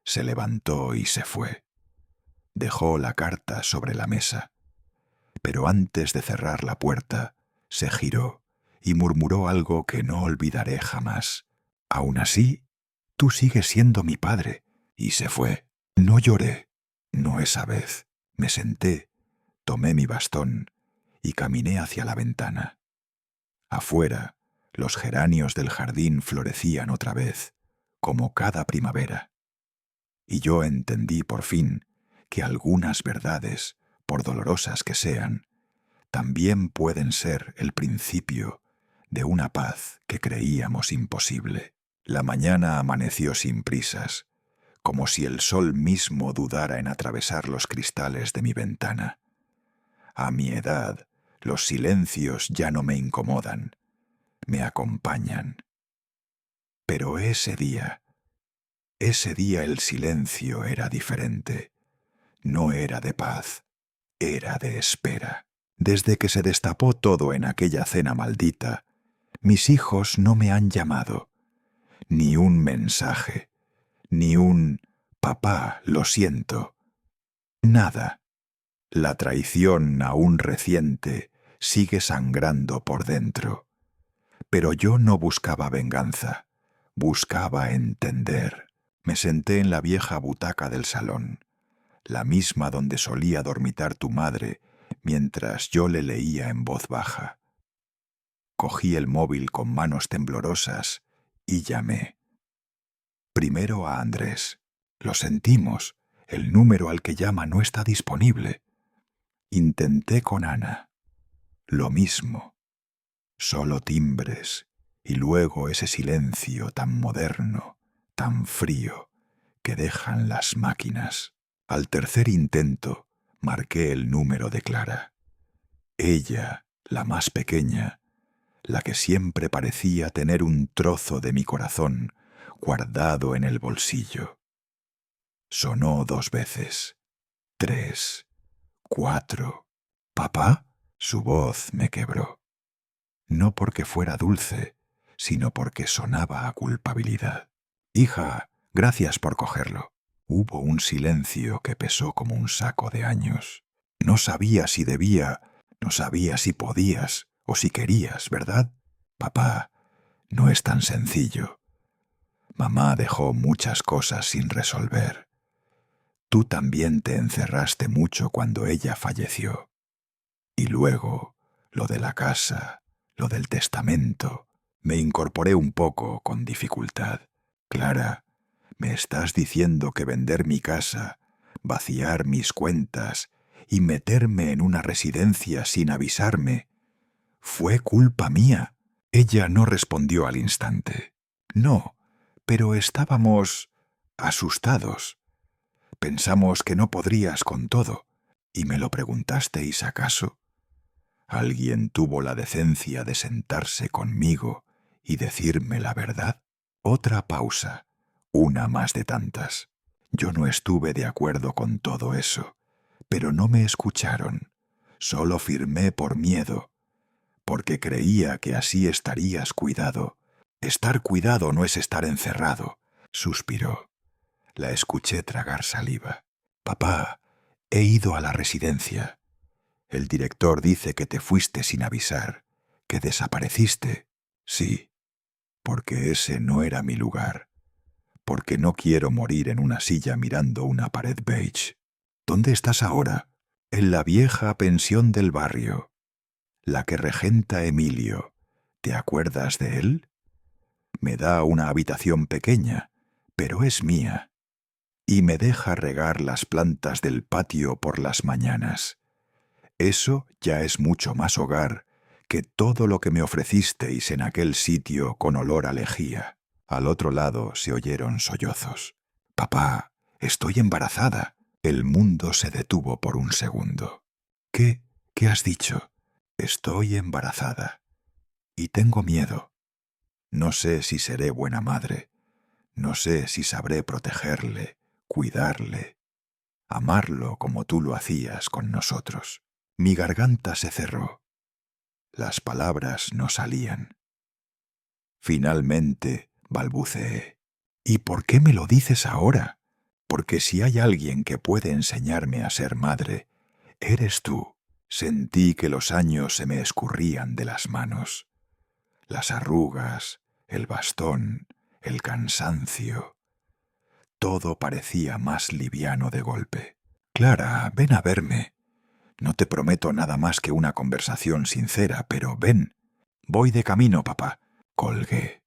Se levantó y se fue. Dejó la carta sobre la mesa. Pero antes de cerrar la puerta, se giró y murmuró algo que no olvidaré jamás. «Aún así, tú sigues siendo mi padre». Y se fue. No lloré, no esa vez. Me senté, tomé mi bastón y caminé hacia la ventana. Afuera, los geranios del jardín florecían otra vez, como cada primavera. Y yo entendí por fin que algunas verdades, por dolorosas que sean, también pueden ser el principio de una paz que creíamos imposible. La mañana amaneció sin prisas, como si el sol mismo dudara en atravesar los cristales de mi ventana. A mi edad, los silencios ya no me incomodan, me acompañan. Pero ese día el silencio era diferente. No era de paz, era de espera. Desde que se destapó todo en aquella cena maldita, mis hijos no me han llamado. Ni un mensaje, ni un «papá, lo siento». Nada. La traición aún reciente sigue sangrando por dentro. Pero yo no buscaba venganza, buscaba entender. Me senté en la vieja butaca del salón, la misma donde solía dormitar tu madre mientras yo le leía en voz baja. Cogí el móvil con manos temblorosas y llamé. Primero a Andrés. Lo sentimos, el número al que llama no está disponible. Intenté con Ana. Lo mismo. Solo timbres y luego ese silencio tan moderno, tan frío, que dejan las máquinas. Al tercer intento, marqué el número de Clara. Ella, la más pequeña, la que siempre parecía tener un trozo de mi corazón guardado en el bolsillo. Sonó 2 veces, 3, 4. «¿Papá?» Su voz me quebró. No porque fuera dulce, sino porque sonaba a culpabilidad. «Hija, gracias por cogerlo». Hubo un silencio que pesó como un saco de años. No sabía si debía, no sabía si podías o si querías, ¿verdad? «Papá, no es tan sencillo. Mamá dejó muchas cosas sin resolver. Tú también te encerraste mucho cuando ella falleció. Y luego, lo de la casa, lo del testamento. Me incorporé un poco con dificultad. Clara, ¿me estás diciendo que vender mi casa, vaciar mis cuentas y meterme en una residencia sin avisarme fue culpa mía?» Ella no respondió al instante. «No, pero estábamos asustados. Pensamos que no podrías con todo, y me lo preguntasteis acaso. ¿Alguien tuvo la decencia de sentarse conmigo y decirme la verdad?» Otra pausa, una más de tantas. Yo no estuve de acuerdo con todo eso, pero no me escucharon. Solo firmé por miedo, porque creía que así estarías cuidado. «Estar cuidado no es estar encerrado», suspiró. La escuché tragar saliva. «Papá, he ido a la residencia. El director dice que te fuiste sin avisar, que desapareciste». «Sí, porque ese no era mi lugar, porque no quiero morir en una silla mirando una pared beige». «¿Dónde estás ahora?» «En la vieja pensión del barrio, la que regenta Emilio. ¿Te acuerdas de él? Me da una habitación pequeña, pero es mía, y me deja regar las plantas del patio por las mañanas. Eso ya es mucho más hogar que todo lo que me ofrecisteis en aquel sitio con olor a lejía». Al otro lado se oyeron sollozos. «Papá, estoy embarazada». El mundo se detuvo por un segundo. «¿Qué? ¿Qué has dicho?» «Estoy embarazada. Y tengo miedo. No sé si seré buena madre. No sé si sabré protegerle, cuidarle, amarlo como tú lo hacías con nosotros». Mi garganta se cerró. Las palabras no salían. Finalmente balbuceé. «¿Y por qué me lo dices ahora? Porque si hay alguien que puede enseñarme a ser madre, eres tú». Sentí que los años se me escurrían de las manos. Las arrugas, el bastón, el cansancio. Todo parecía más liviano de golpe. «Clara, ven a verme. No te prometo nada más que una conversación sincera, pero ven». «Voy de camino, papá». Colgué.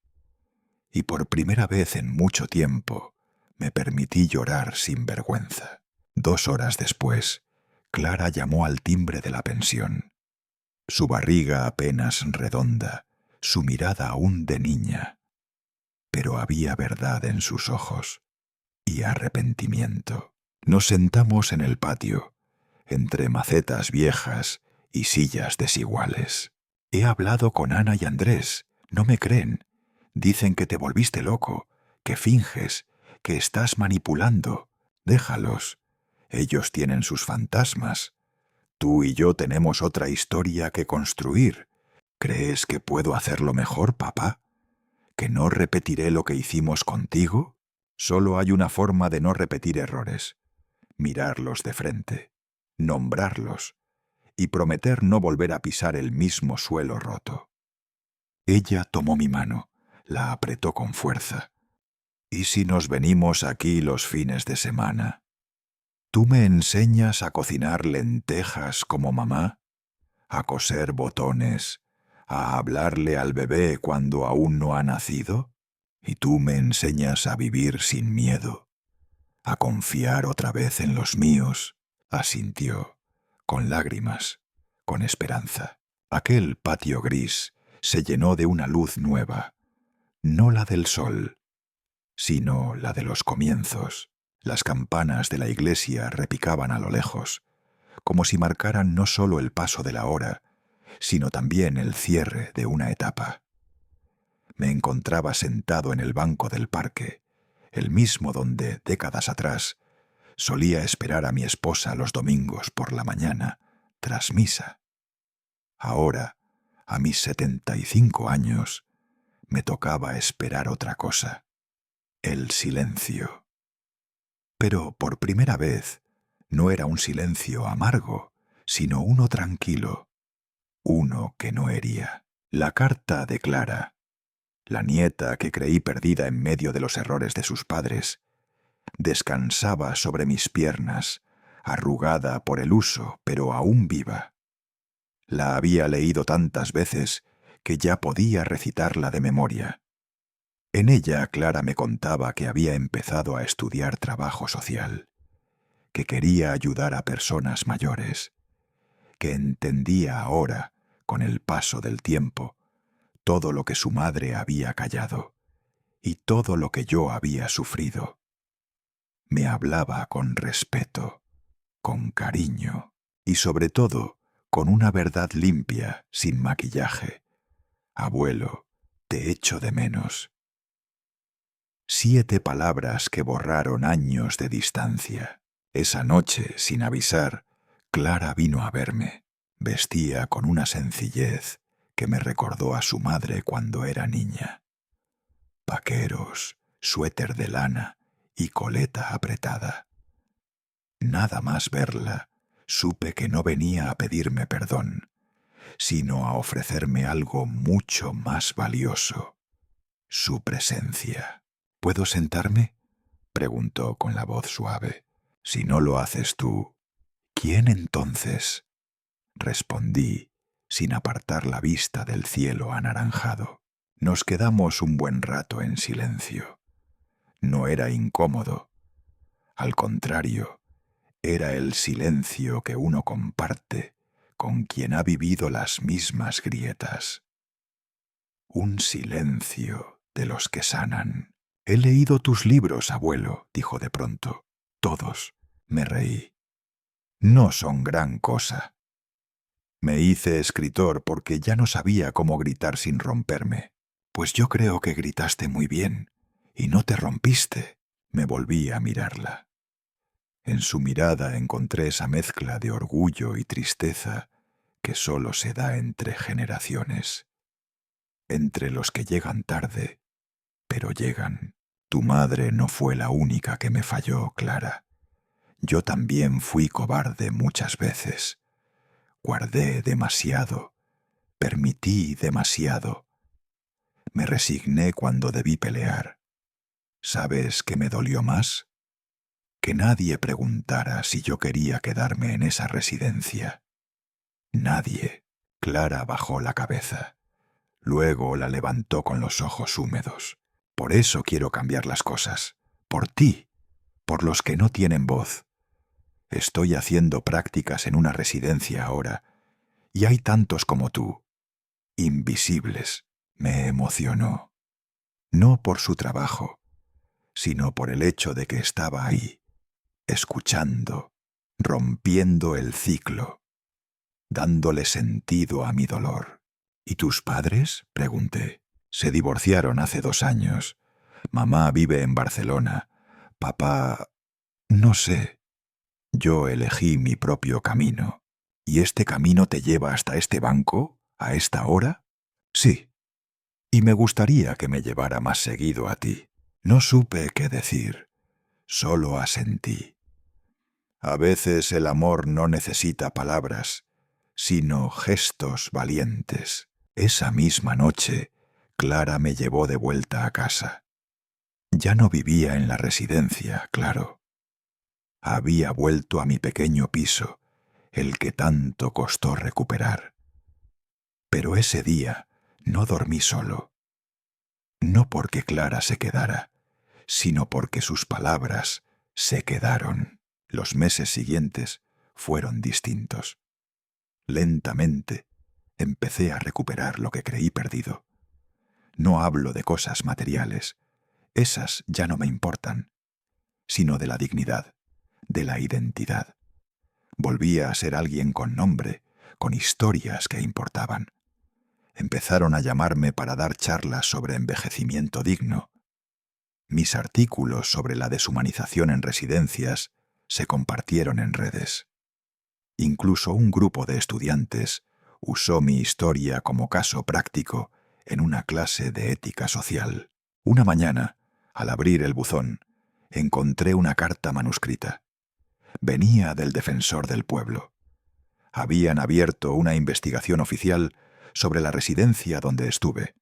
Y por primera vez en mucho tiempo me permití llorar sin vergüenza. 2 horas después, Clara llamó al timbre de la pensión. su barriga apenas redonda, su mirada aún de niña. Pero había verdad en sus ojos y arrepentimiento. Nos sentamos en el patio, entre macetas viejas y sillas desiguales. He hablado con Ana y Andrés. No me creen. Dicen que te volviste loco, que finges, que estás manipulando. Déjalos. Ellos tienen sus fantasmas. Tú y yo tenemos otra historia que construir. ¿Crees que puedo hacerlo mejor, papá? ¿Que no repetiré lo que hicimos contigo? Solo hay una forma de no repetir errores: mirarlos de frente, nombrarlos y prometer no volver a pisar el mismo suelo roto. Ella tomó mi mano, la apretó con fuerza. ¿Y si nos venimos aquí los fines de semana? ¿Tú me enseñas a cocinar lentejas como mamá? ¿A coser botones? ¿A hablarle al bebé cuando aún no ha nacido? ¿Y tú me enseñas a vivir sin miedo? ¿A confiar otra vez en los míos? Asintió, con lágrimas, con esperanza. Aquel patio gris se llenó de una luz nueva, no la del sol, sino la de los comienzos. Las campanas de la iglesia repicaban a lo lejos, como si marcaran no solo el paso de la hora, sino también el cierre de una etapa. Me encontraba sentado en el banco del parque, el mismo donde, décadas atrás, solía esperar a mi esposa los domingos por la mañana, tras misa. Ahora, a mis 75 años, me tocaba esperar otra cosa: el silencio. Pero por primera vez no era un silencio amargo, sino uno tranquilo, uno que no hería. La carta de Clara, la nieta que creí perdida en medio de los errores de sus padres, descansaba sobre mis piernas, arrugada por el uso, pero aún viva. La había leído tantas veces que ya podía recitarla de memoria. En ella Clara me contaba que había empezado a estudiar trabajo social, que quería ayudar a personas mayores, que entendía ahora, con el paso del tiempo, todo lo que su madre había callado y todo lo que yo había sufrido. Me hablaba con respeto, con cariño y sobre todo con una verdad limpia, sin maquillaje. Abuelo, te echo de menos. 7 palabras que borraron años de distancia. Esa noche, sin avisar, Clara vino a verme. Vestía con una sencillez que me recordó a su madre cuando era niña. Vaqueros, suéter de lana y coleta apretada. Nada más verla, supe que no venía a pedirme perdón, sino a ofrecerme algo mucho más valioso: su presencia. ¿Puedo sentarme?, preguntó con la voz suave. Si no lo haces tú, ¿quién entonces? Respondí, sin apartar la vista del cielo anaranjado. Nos quedamos un buen rato en silencio. No era incómodo. Al contrario, era el silencio que uno comparte con quien ha vivido las mismas grietas. Un silencio de los que sanan. He leído tus libros, abuelo, dijo de pronto. Todos. Me reí. No son gran cosa. Me hice escritor porque ya no sabía cómo gritar sin romperme. Pues yo creo que gritaste muy bien, y no te rompiste. Me volví a mirarla. En su mirada encontré esa mezcla de orgullo y tristeza que solo se da entre generaciones, entre los que llegan tarde, pero llegan. Tu madre no fue la única que me falló, Clara. Yo también fui cobarde muchas veces. Guardé demasiado, permití demasiado. Me resigné cuando debí pelear. ¿Sabes qué me dolió más? Que nadie preguntara si yo quería quedarme en esa residencia. Nadie. Clara bajó la cabeza. Luego la levantó con los ojos húmedos. Por eso quiero cambiar las cosas. Por ti. Por los que no tienen voz. Estoy haciendo prácticas en una residencia ahora, Y hay tantos como tú, invisibles. Me emocionó, no por su trabajo, sino por el hecho de que estaba ahí, escuchando, rompiendo el ciclo, dándole sentido a mi dolor. ¿Y tus padres?, pregunté. Se divorciaron hace 2 años. Mamá vive en Barcelona. Papá... no sé. Yo elegí mi propio camino. ¿Y este camino te lleva hasta este banco, a esta hora? Sí. Y me gustaría que me llevara más seguido a ti. No supe qué decir. Solo asentí. A veces el amor no necesita palabras, sino gestos valientes. Esa misma noche, Clara me llevó de vuelta a casa. Ya no vivía en la residencia, claro. Había vuelto a mi pequeño piso, el que tanto costó recuperar. Pero ese día no dormí solo. No porque Clara se quedara, sino porque sus palabras se quedaron. Los meses siguientes fueron distintos. Lentamente empecé a recuperar lo que creí perdido. No hablo de cosas materiales, esas ya no me importan, sino de la dignidad, de la identidad. Volvía a ser alguien con nombre, con historias que importaban. Empezaron a llamarme para dar charlas sobre envejecimiento digno. Mis artículos sobre la deshumanización en residencias se compartieron en redes. Incluso un grupo de estudiantes usó mi historia como caso práctico en una clase de ética social. Una mañana, al abrir el buzón, encontré una carta manuscrita. Venía del defensor del pueblo. Habían abierto una investigación oficial sobre la residencia donde estuve.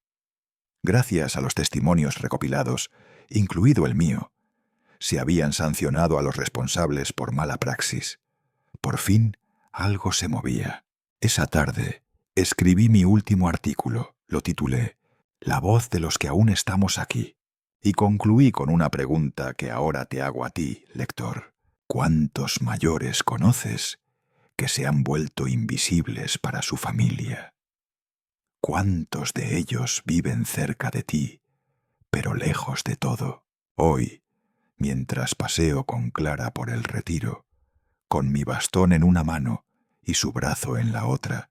Gracias a los testimonios recopilados, incluido el mío, se habían sancionado a los responsables por mala praxis. Por fin, algo se movía. Esa tarde, escribí mi último artículo. Lo titulé «La voz de los que aún estamos aquí». Y concluí con una pregunta que ahora te hago a ti, lector. ¿Cuántos mayores conoces que se han vuelto invisibles para su familia? ¿Cuántos de ellos viven cerca de ti, pero lejos de todo? Hoy, mientras paseo con Clara por el Retiro, con mi bastón en una mano y su brazo en la otra,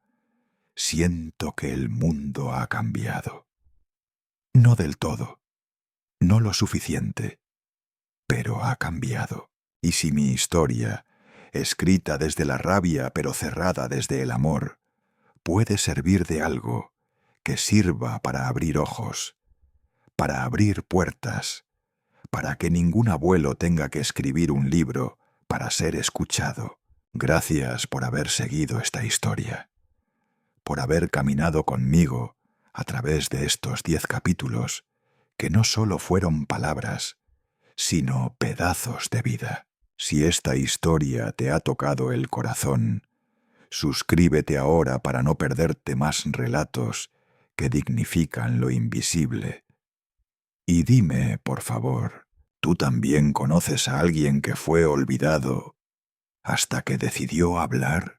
siento que el mundo ha cambiado. No del todo, no lo suficiente, pero ha cambiado. Y si mi historia, escrita desde la rabia pero cerrada desde el amor, puede servir de algo, que sirva para abrir ojos, para abrir puertas, para que ningún abuelo tenga que escribir un libro para ser escuchado. Gracias por haber seguido esta historia, por haber caminado conmigo a través de estos 10 capítulos, que no solo fueron palabras, sino pedazos de vida. Si esta historia te ha tocado el corazón, suscríbete ahora para no perderte más relatos que dignifican lo invisible. Y dime, por favor, ¿tú también conoces a alguien que fue olvidado hasta que decidió hablar?